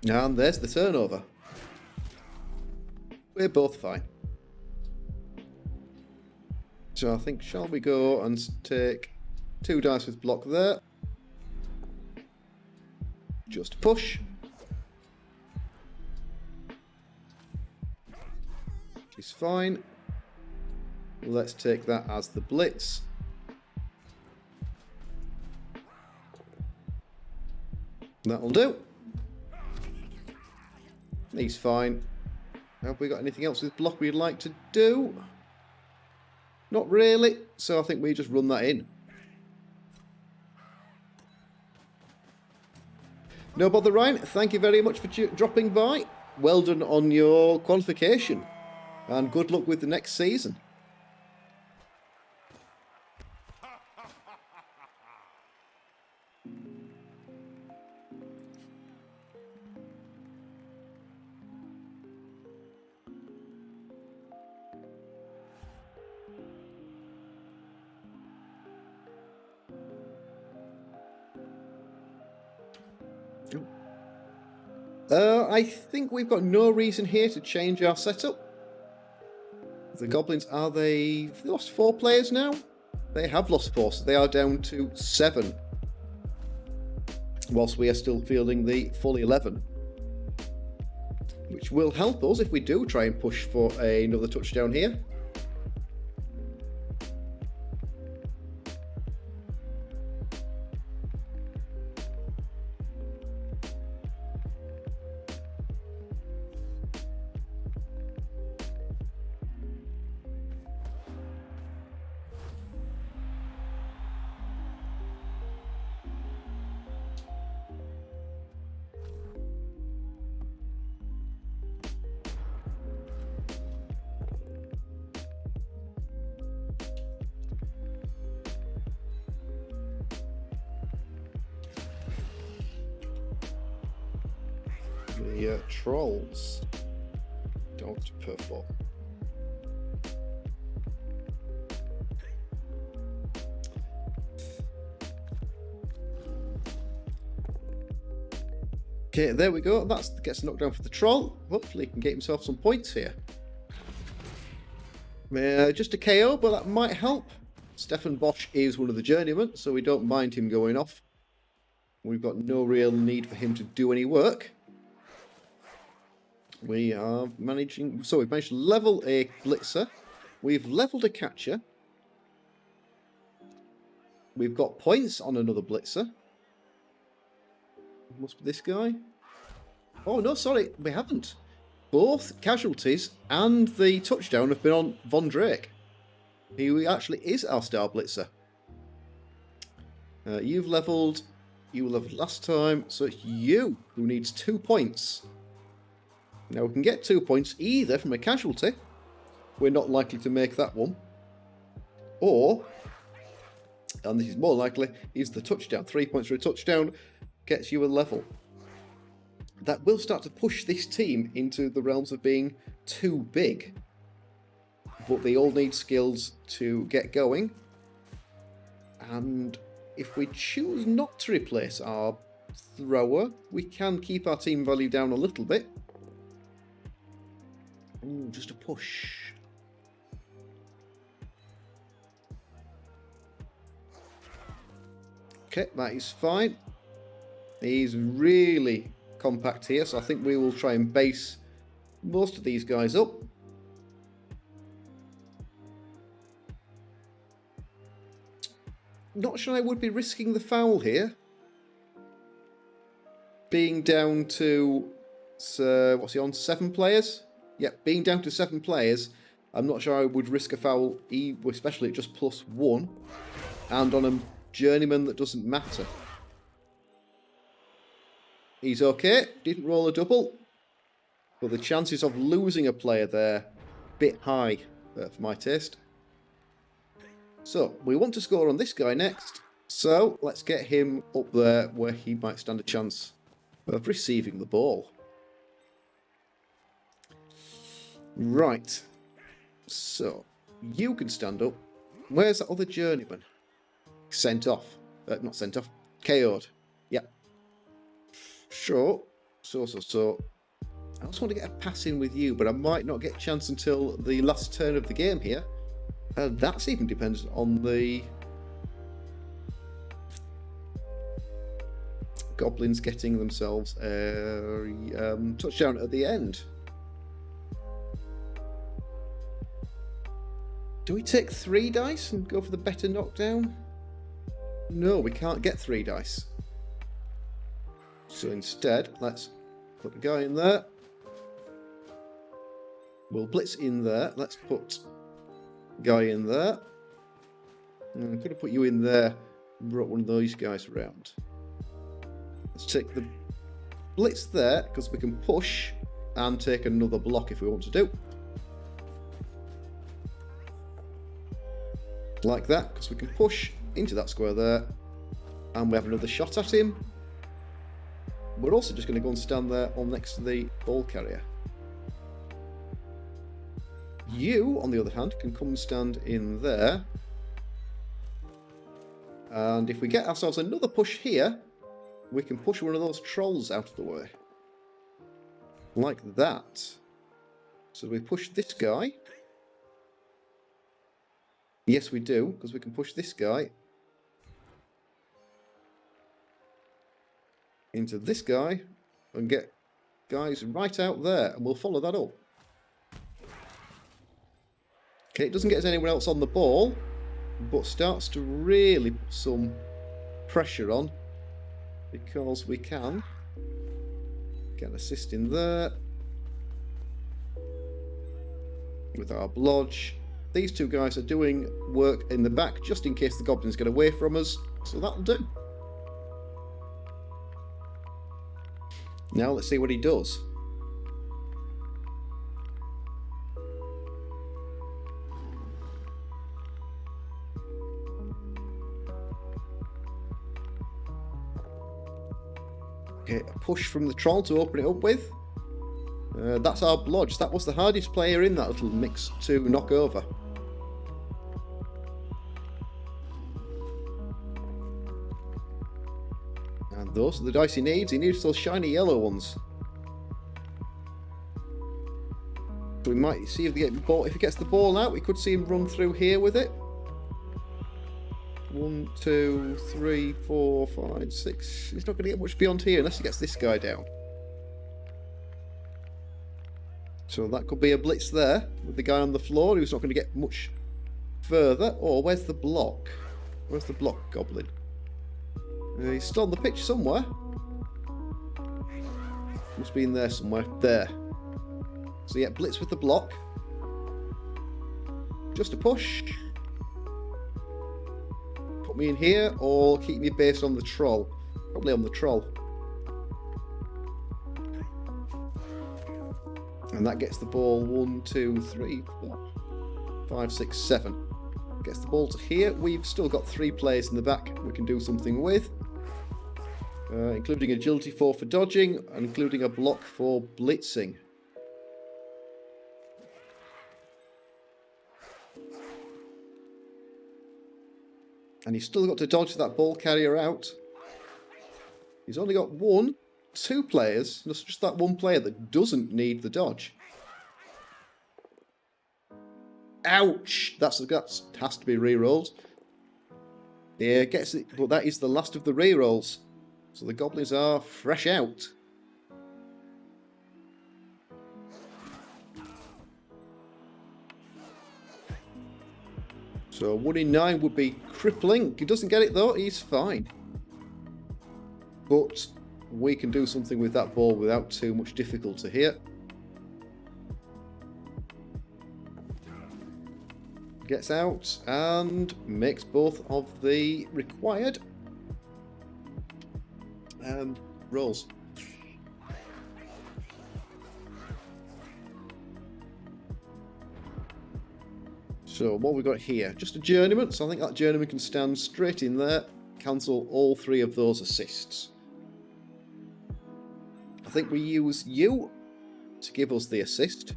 And there's the turnover. We're both fine. So I think, shall we go and take 2 dice with block there? Just push. It's fine. Let's take that as the blitz. That'll do. He's fine. Have we got anything else with block we'd like to do? Not really, so I think we just run that in. No bother, Ryan. Thank you very much for dropping by. Well done on your qualification. And good luck with the next season. I think we've got no reason here to change our setup. The goblins, have they lost 4 players now? They have lost 4, so they are down to 7. Whilst we are still fielding the full 11. Which will help us if we do try and push for another touchdown here. The trolls don't perform. Okay, there we go. That gets knocked down for the troll. Hopefully he can get himself some points here. Just a KO, but that might help. Stefan Bosch is one of the journeymen, so we don't mind him going off. We've got no real need for him to do any work. We are managing... So we've managed to level a blitzer. We've leveled a catcher. We've got points on another blitzer. Must be this guy. Oh, no, sorry. We haven't. Both casualties and the touchdown have been on Von Drake. He actually is our star blitzer. You've leveled. You leveled last time, so it's you who needs 2 points. Now we can get 2 points either from a casualty. We're not likely to make that one. Or, and this is more likely, is the touchdown. 3 points for a touchdown gets you a level. That will start to push this team into the realms of being too big. But they all need skills to get going. And if we choose not to replace our thrower, we can keep our team value down a little bit. Ooh, just a push. Okay, that is fine. He's really compact here, so I think we will try and base most of these guys up. Not sure I would be risking the foul here. Being down to, what's he on, 7 players? Yeah, being down to 7 players, I'm not sure I would risk a foul, especially at just +1, and on a journeyman that doesn't matter. He's okay, didn't roll a double, but the chances of losing a player there, bit high for my taste. So, we want to score on this guy next, so let's get him up there where he might stand a chance of receiving the ball. Right, so you can stand up. Where's that other journeyman? Sent off. Not sent off, KO'd. Yep. Sure. So. I just want to get a pass in with you, but I might not get a chance until the last turn of the game here. That's even dependent on the goblins getting themselves a touchdown at the end. Do we take 3 dice and go for the better knockdown? No, we can't get 3 dice. So instead, let's put the guy in there. We'll blitz in there. Let's put guy in there. I'm going to put you in there and brought one of those guys around. Let's take the blitz there because we can push and take another block if we want to do. Like that, because we can push into that square there and we have another shot at him. We're also just going to go and stand there on next to the ball carrier. You, on the other hand, can come and stand in there. And if we get ourselves another push here, we can push one of those trolls out of the way. Like that. So we push this guy. Yes, we do, because we can push this guy into this guy and get guys right out there, and we'll follow that up. Okay, it doesn't get us anyone else on the ball, but starts to really put some pressure on because we can get an assist in there with our blodge. These 2 guys are doing work in the back just in case the goblins get away from us, so that'll do. Now let's see what he does. Okay, a push from the troll to open it up with. That's our blodge. That was the hardest player in that little mix to knock over. And those are the dice he needs. He needs those shiny yellow ones. So we might see if, if he gets the ball out, we could see him run through here with it. 1, 2, 3, 4, 5, 6. He's not going to get much beyond here unless he gets this guy down. So that could be a blitz there with the guy on the floor who's not going to get much further. Or where's the block? Where's the block, goblin? He's still on the pitch somewhere. Must be in there somewhere. There. So yeah, blitz with the block. Just a push. put me in here or keep me based on the troll? Probably on the troll. And that gets the ball 1, 2, 3, 4, 5, 6, 7. Gets the ball to here. We've still got 3 players in the back we can do something with. Including agility 4 for dodging, and including a block for blitzing. And he's still got to dodge that ball carrier out. He's only got 1, 2 players. There's just that one player that doesn't need the dodge. Ouch! That has to be re-rolled. Yeah, gets it, but that is the last of the re-rolls. So the goblins are fresh out. So 1 in 9 would be crippling. He doesn't get it though, he's fine. But we can do something with that ball without too much difficulty here. Gets out and makes both of the required rolls. So what we've got here, just a journeyman, so I think that journeyman can stand straight in there, cancel all 3 of those assists. I think we use you to give us the assist.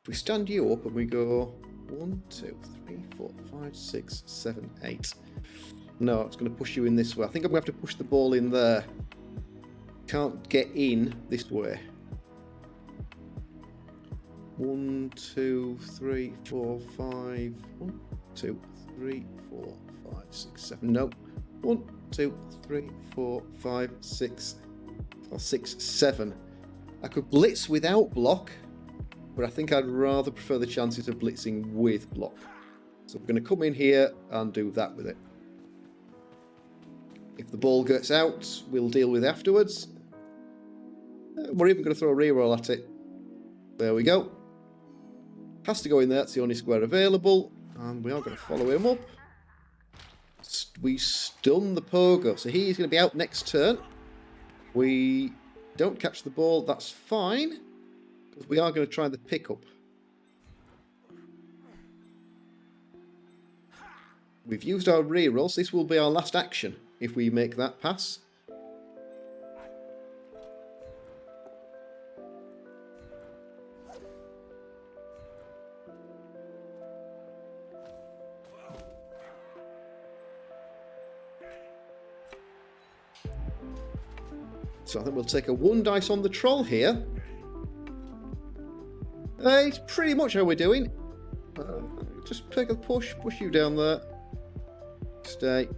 If we stand you up and we go 1, 2, 3, 4, 5, 6, 7, 8. No, it's going to push you in this way. I think I'm going to have to push the ball in there. Can't get in this way. 1, 2, 3, 4, 5. 1, 2, 3, 4, 5, 6, 7. No. 1, 2, 3, 4, 5, 6. Or 6, 7. I could blitz without block, but I think I'd rather prefer the chances of blitzing with block. So we're going to come in here and do that with it. If the ball gets out, we'll deal with it afterwards. We're even going to throw a reroll at it. There we go. Has to go in there, it's the only square available. And we are going to follow him up. We stun the pogo, so he's going to be out next turn. We don't catch the ball, that's fine. Because we are going to try the pickup. We've used our rerolls. This will be our last action if we make that pass. So I think we'll take a 1 dice on the troll here. It's pretty much how we're doing. Just take a push you down there. Stay.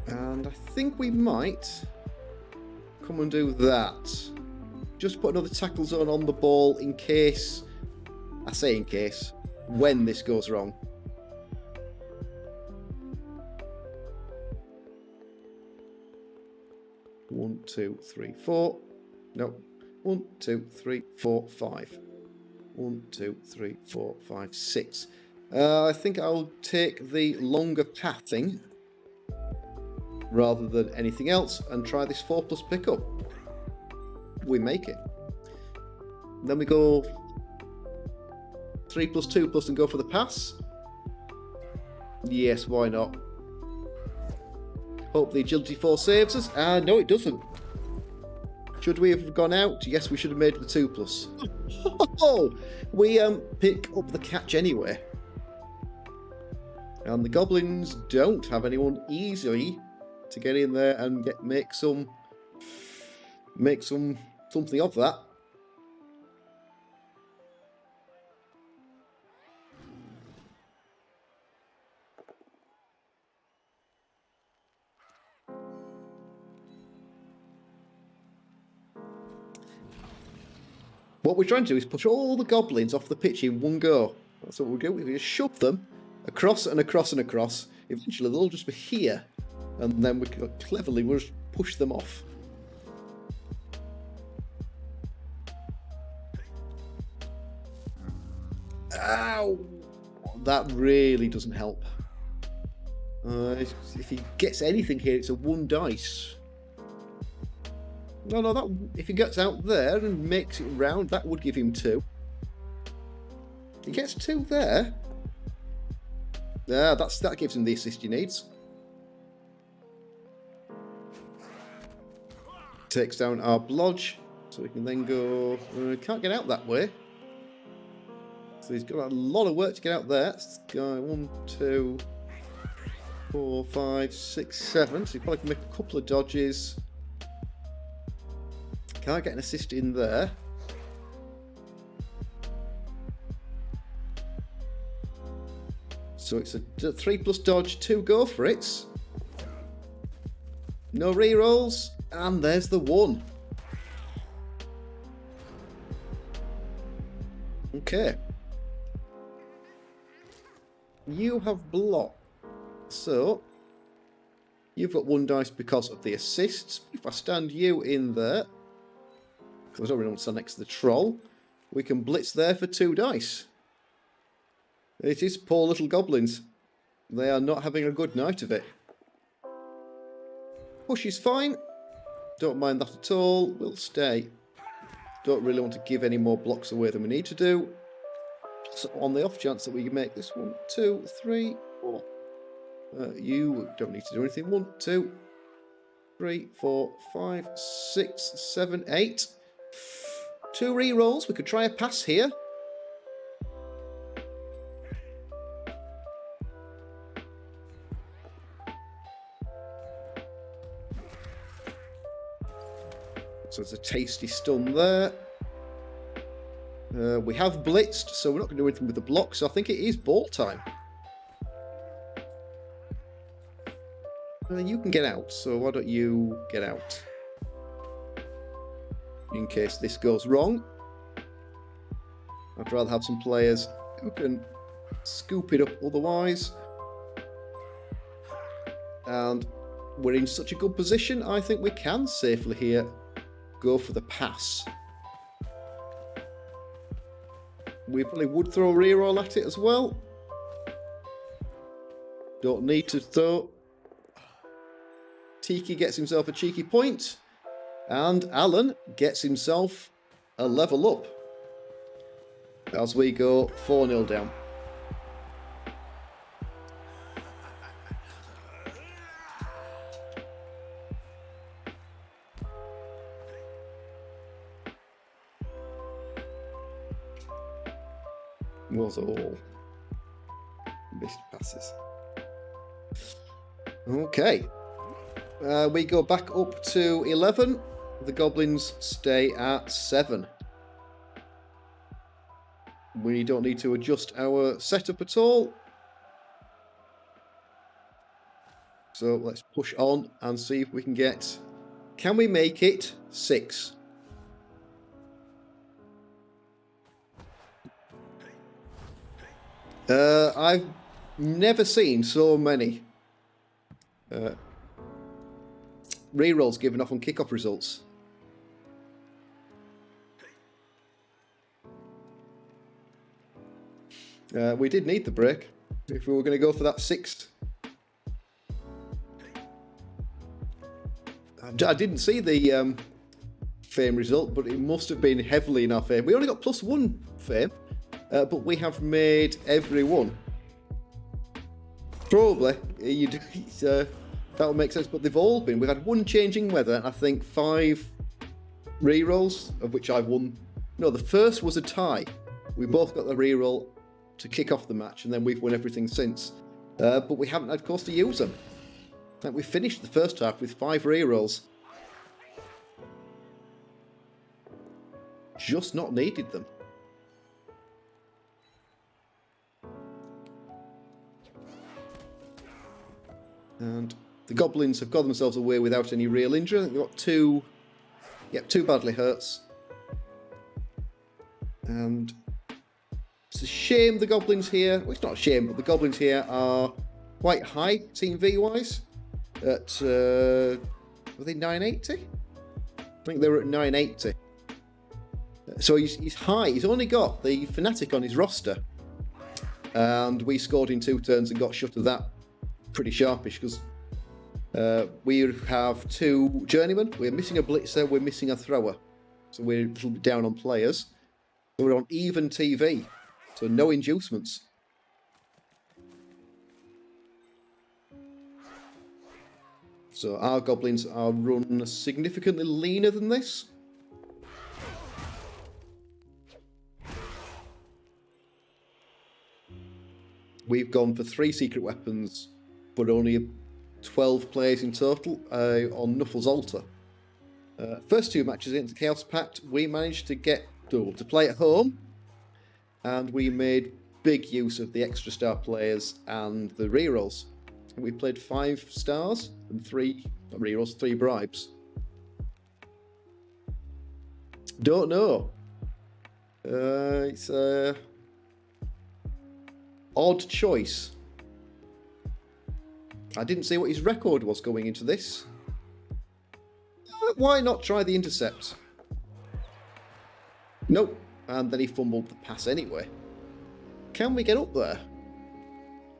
And I think we might come and do that. Just put another tackle zone on the ball in case, I say in case, when this goes wrong. One, 2, 3, 4. No. 1, 2, 3, 4, 5. 1, 2, 3, 4, 5, 6. I think I'll take the longer pathing rather than anything else and try this 4+ pickup. We make it. And then we go 3+, 2+ and go for the pass. Yes, why not? Hope the agility 4 saves us. No, it doesn't. Should we have gone out? Yes, we should have made the 2+. Oh, we pick up the catch anyway. And the goblins don't have anyone easy to get in there and make something of that. What we're trying to do is push all the goblins off the pitch in one go. That's what we'll do. We just shove them across and across and across. Eventually they'll all just be here. And then we can cleverly we'll just push them off. Ow! That really doesn't help. If he gets anything here, it's a 1 dice. No, that if he gets out there and makes it round, that would give him 2. He gets 2 there. Yeah, that gives him the assist he needs. Takes down our blodge, so we can then go. Can't get out that way. So he's got a lot of work to get out there. Let's go 1, 2, 4, 5, 6, 7. So he probably can make a couple of dodges. Can't get an assist in there. So it's a 3+ dodge, 2 go for it. No rerolls, and there's the 1. Okay. You have block. So you've got 1 dice because of the assists. If I stand you in there, because I don't really want to stand next to the troll, we can blitz there for 2 dice. It is poor little goblins. They are not having a good night of it. Push is fine. Don't mind that at all. We'll stay. Don't really want to give any more blocks away than we need to do. So on the off chance that we can make this 1, 2, 3, 4. You don't need to do anything. 1, 2, 3, 4, 5, 6, 7, 8. 2 rerolls. We could try a pass here. So it's a tasty stun there. We have blitzed, so we're not going to do anything with the block, so I think it is ball time. You can get out, so why don't you get out? In case this goes wrong. I'd rather have some players who can scoop it up otherwise. And we're in such a good position, I think we can safely here go for the pass. We probably would throw a reroll at it as well. Don't need to throw. Tiki gets himself a cheeky point, and Alan gets himself a level up as we go 4-0 down. Was all missed passes. Okay. We go back up to 11. The goblins stay at 7. We don't need to adjust our setup at all. So let's push on and see if we can get... Can we make it 6? I've never seen so many rerolls given off on kickoff results. We did need the break if we were going to go for that 6. I didn't see the fame result, but it must have been heavily in our fame. We only got +1 fame. But we have made every one. Probably, that would make sense, but they've all been. We've had 1 changing weather, and I think 5 rerolls, of which I've won. No, the first was a tie. We both got the reroll to kick off the match, and then we've won everything since. But we haven't had cause to use them. I think we finished the first half with 5 rerolls. Just not needed them. And the goblins have got themselves away without any real injury. I think they've got 2... Yep, 2 badly hurts. And it's a shame the goblins here... Well, it's not a shame, but the goblins here are quite high, Team V-wise. At... were they 980? I think they were at 980. So he's high. He's only got the Fanatic on his roster. and we scored in 2 turns and got shut of that pretty sharpish because we have 2 journeymen. We're missing a blitzer. We're missing a thrower, so we're a little bit down on players. We're on even TV, so no inducements. So our goblins are run significantly leaner than this. We've gone for 3 secret weapons, but only 12 players in total on Nuffle's Altar. First 2 matches into Chaos Pact, we managed to get to play at home, and we made big use of the extra star players and the rerolls. We played 5 stars and 3 rerolls, 3 bribes. Don't know. It's a odd choice. I didn't see what his record was going into this. Why not try the intercept? Nope. And then he fumbled the pass anyway. Can we get up there?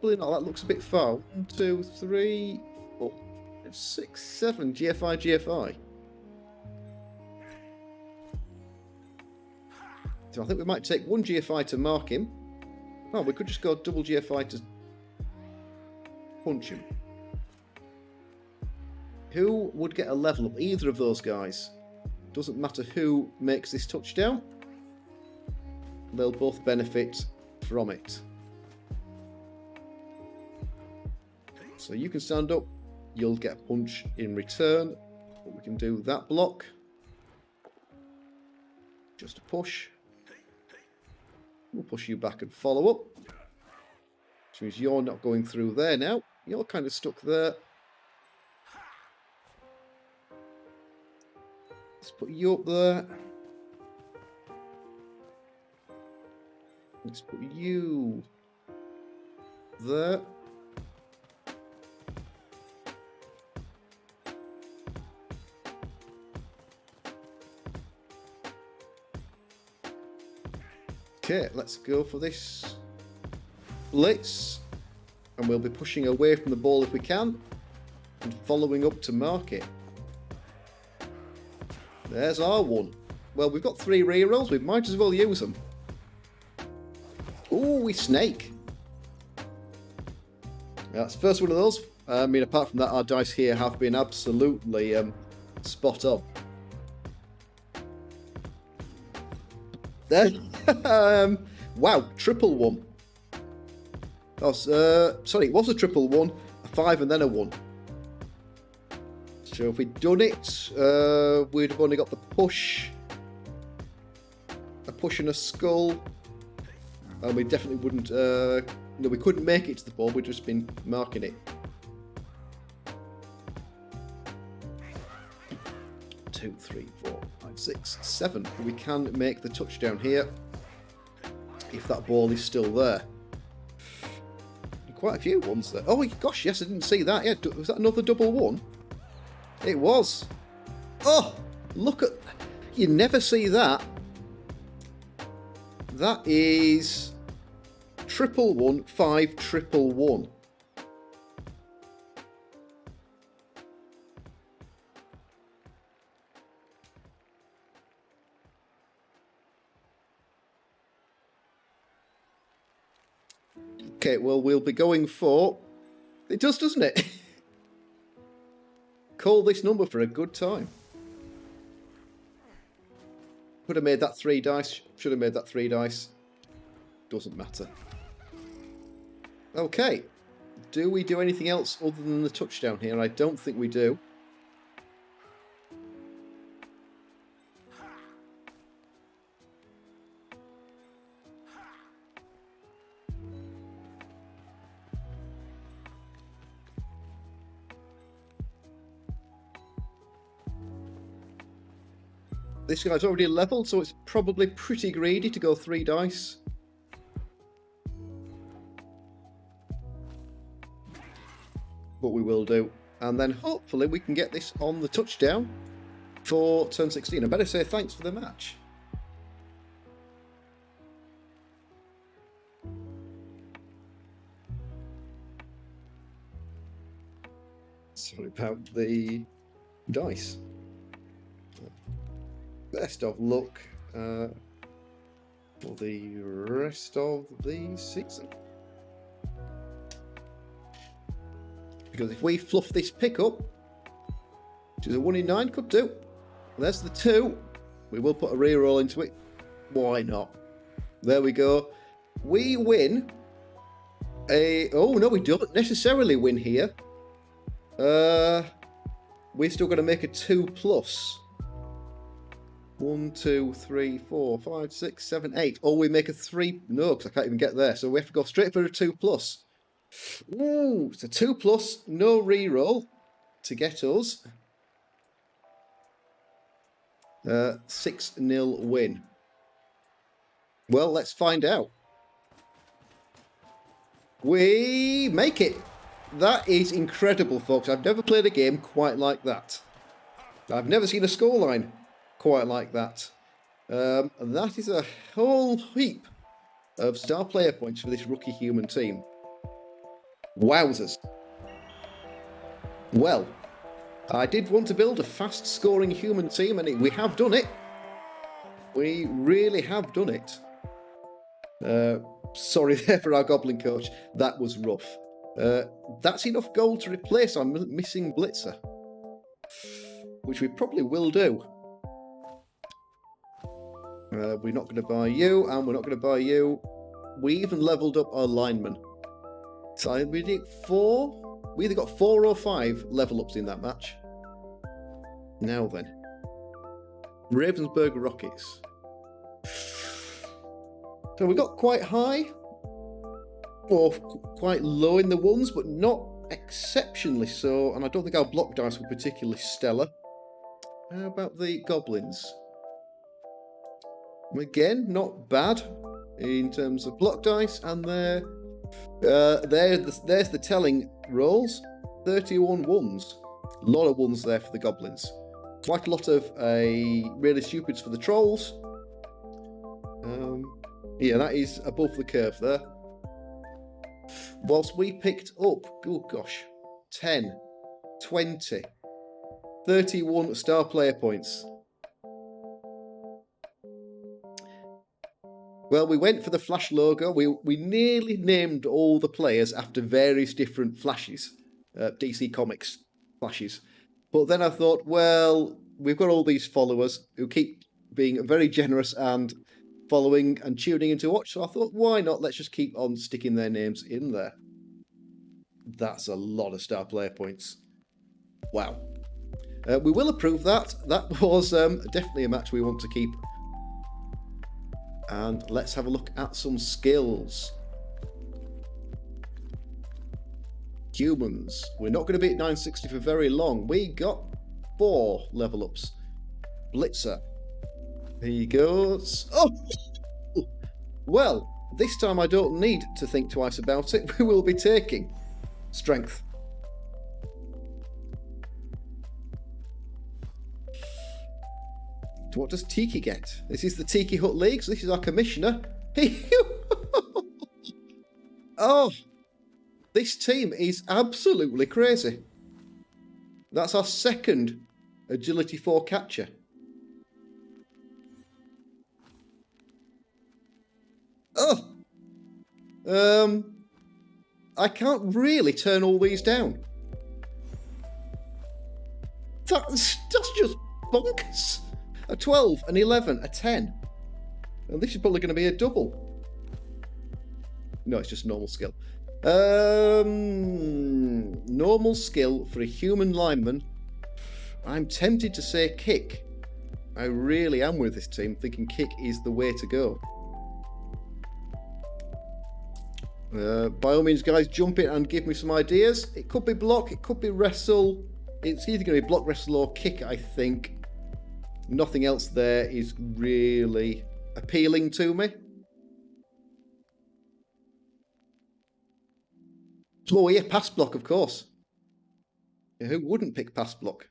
Probably not. That looks a bit far. 1, 2, 3, 4, 5, 6, 7. GFI, GFI. So I think we might take 1 GFI to mark him. Oh, we could just go double GFI to punch him. Who would get a level up? Either of those guys. Doesn't matter who makes this touchdown. They'll both benefit from it. So you can stand up. You'll get a punch in return. But we can do that block. Just a push. We'll push you back and follow up. Which means you're not going through there now. You're kind of stuck there. Let's put you up there. Let's put you there. Okay, let's go for this blitz. And we'll be pushing away from the ball if we can. And following up to mark it. There's our 1. Well, we've got 3 rerolls. We might as well use them. Ooh, we snake. That's the first one of those. I mean, apart from that, our dice here have been absolutely spot on. There. Wow, triple 1. Oh, sorry, it was a triple 1, a 5 and then a 1. So if we'd done it, we'd have only got the push, a push and a skull, and we definitely wouldn't, no, we couldn't make it to the ball, we'd just been marking it. 2, 3, 4, 5, 6, 7. We can make the touchdown here, if that ball is still there. Quite a few ones there. Oh gosh, yes, I didn't see that. Yeah, was that another double 1? It was. Oh, look at... You never see that. That is... triple 1, 5, triple 1. Okay, well, we'll be going for... It does, doesn't it? Call this number for a good time. Could have made that 3 dice. Should have made that 3 dice. Doesn't matter. Okay. Do we do anything else other than the touchdown here? I don't think we do. This guy's already leveled, so it's probably pretty greedy to go 3 dice. But we will do. And then hopefully we can get this on the touchdown for turn 16. I better say thanks for the match. Sorry about the dice. Best of luck for the rest of the season. Because if we fluff this pick up, which is a 1 in 9, could do. There's the 2. We will put a reroll into it. Why not? There we go. We win a... Oh, no, we don't necessarily win here. We're still going to make a 2+. 1, 2, 3, 4, 5, 6, 7, 8. Oh, we make a 3. No, because I can't even get there. So we have to go straight for a 2+. Ooh, it's a 2+, no reroll to get us. 6-0 win. Well, let's find out. We make it. That is incredible, folks. I've never played a game quite like that. I've never seen a scoreline quite like that. That is a whole heap of star player points for this rookie human team. Wowzers. Well, I did want to build a fast-scoring human team, and we have done it. We really have done it. Sorry there for our goblin coach. That was rough. That's enough gold to replace our missing blitzer, which we probably will do. We're not going to buy you, and we're not going to buy you. We even leveled up our lineman. So we did 4. We either got 4 or 5 level ups in that match. Now then, Ravensburg Rockets. So we got quite high, or quite low in the ones, but not exceptionally so. And I don't think our block dice were particularly stellar. How about the goblins? Again, not bad in terms of block dice, and there's the telling rolls. 31 ones. A lot of ones there for the goblins. Quite a lot of really stupids for the trolls. Yeah, that is above the curve there. Whilst we picked up, oh gosh, 10, 20, 31 star player points. Well, we went for the Flash logo. We nearly named all the players after various different Flashes, DC Comics Flashes. But then I thought, well, we've got all these followers who keep being very generous and following and tuning into watch. So I thought, why not? Let's just keep on sticking their names in there. That's a lot of star player points. Wow. We will approve that. That was definitely a match we want to keep. And let's have a look at some skills. Humans. We're not going to be at 960 for very long. We got 4 level ups. Blitzer. Here he goes. Oh! Well, this time I don't need to think twice about it. We will be taking strength. What does Tiki get? This is the Tiki Hut League, so this is our commissioner. Oh, this team is absolutely crazy. That's our second Agility 4 catcher. Oh, I can't really turn all these down. That's just bonkers. A 12, an 11, a 10. And this is probably going to be a double. No, it's just normal skill. Normal skill for a human lineman. I'm tempted to say kick. I really am with this team, thinking kick is the way to go. By all means, guys, jump in and give me some ideas. It could be block, it could be wrestle. It's either going to be block, wrestle, or kick, I think. Nothing else there is really appealing to me. Oh yeah, pass block, of course. Yeah, who wouldn't pick pass block?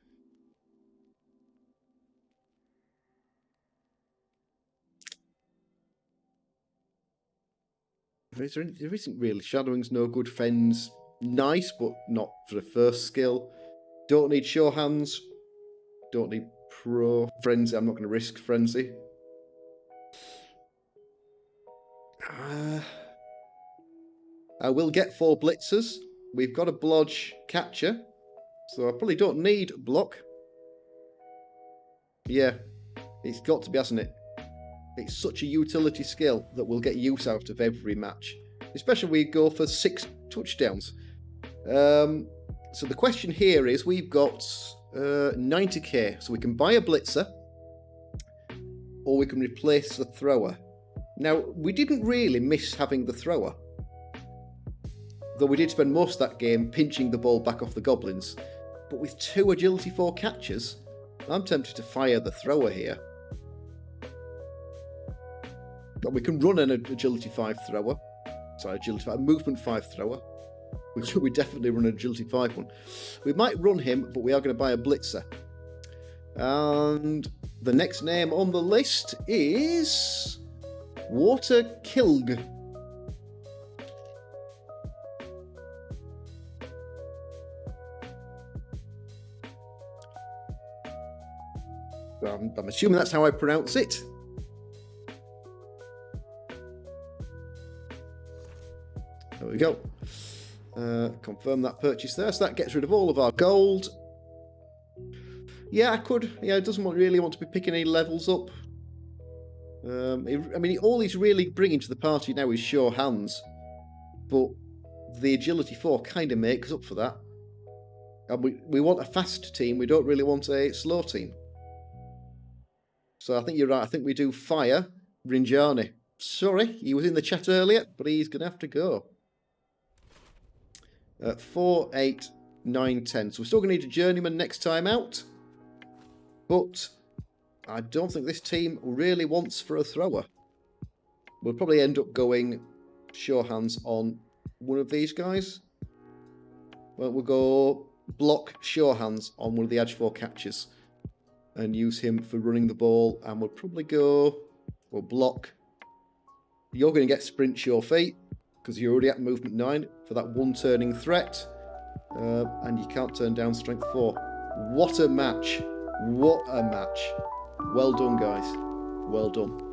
There isn't really. Shadowing's no good. Fens, nice, but not for the first skill. Don't need sure hands. Don't need pro frenzy. I'm not going to risk frenzy. I will get 4 blitzers. We've got a blodge catcher, so I probably don't need block. Yeah, it's got to be, hasn't it? It's such a utility skill that we'll get use out of every match, especially we go for 6 touchdowns. So the question here is, we've got 90k, so we can buy a blitzer, or we can replace the thrower. Now, we didn't really miss having the thrower, though we did spend most of that game pinching the ball back off the goblins. But with 2 agility 4 catchers, I'm tempted to fire the thrower here. But we can run an agility 5 thrower. Sorry, agility 5, movement 5 thrower. We definitely run an agility 5 one. We might run him, but we are going to buy a blitzer. And the next name on the list is Water Kilg. I'm assuming that's how I pronounce it. There we go. Confirm that purchase there. So that gets rid of all of our gold. Yeah, I could. Yeah, it doesn't really want to be picking any levels up. I mean, all he's really bringing to the party now is sure hands. But the agility 4 kind of makes up for that. And we want a fast team. We don't really want a slow team. So I think you're right. I think we do fire Rinjani. Sorry, he was in the chat earlier, but he's going to have to go. 4, 8, 9, 10. So we're still going to need a journeyman next time out. But I don't think this team really wants for a thrower. We'll probably end up going sure hands on one of these guys. Well, we'll go block sure hands on one of the edge 4 catches and use him for running the ball. And we'll probably go, we'll block. You're going to get sprint sure feet because you're already at movement 9 for that one turning threat. And you can't turn down strength 4. What a match. What a match. Well done, guys. Well done.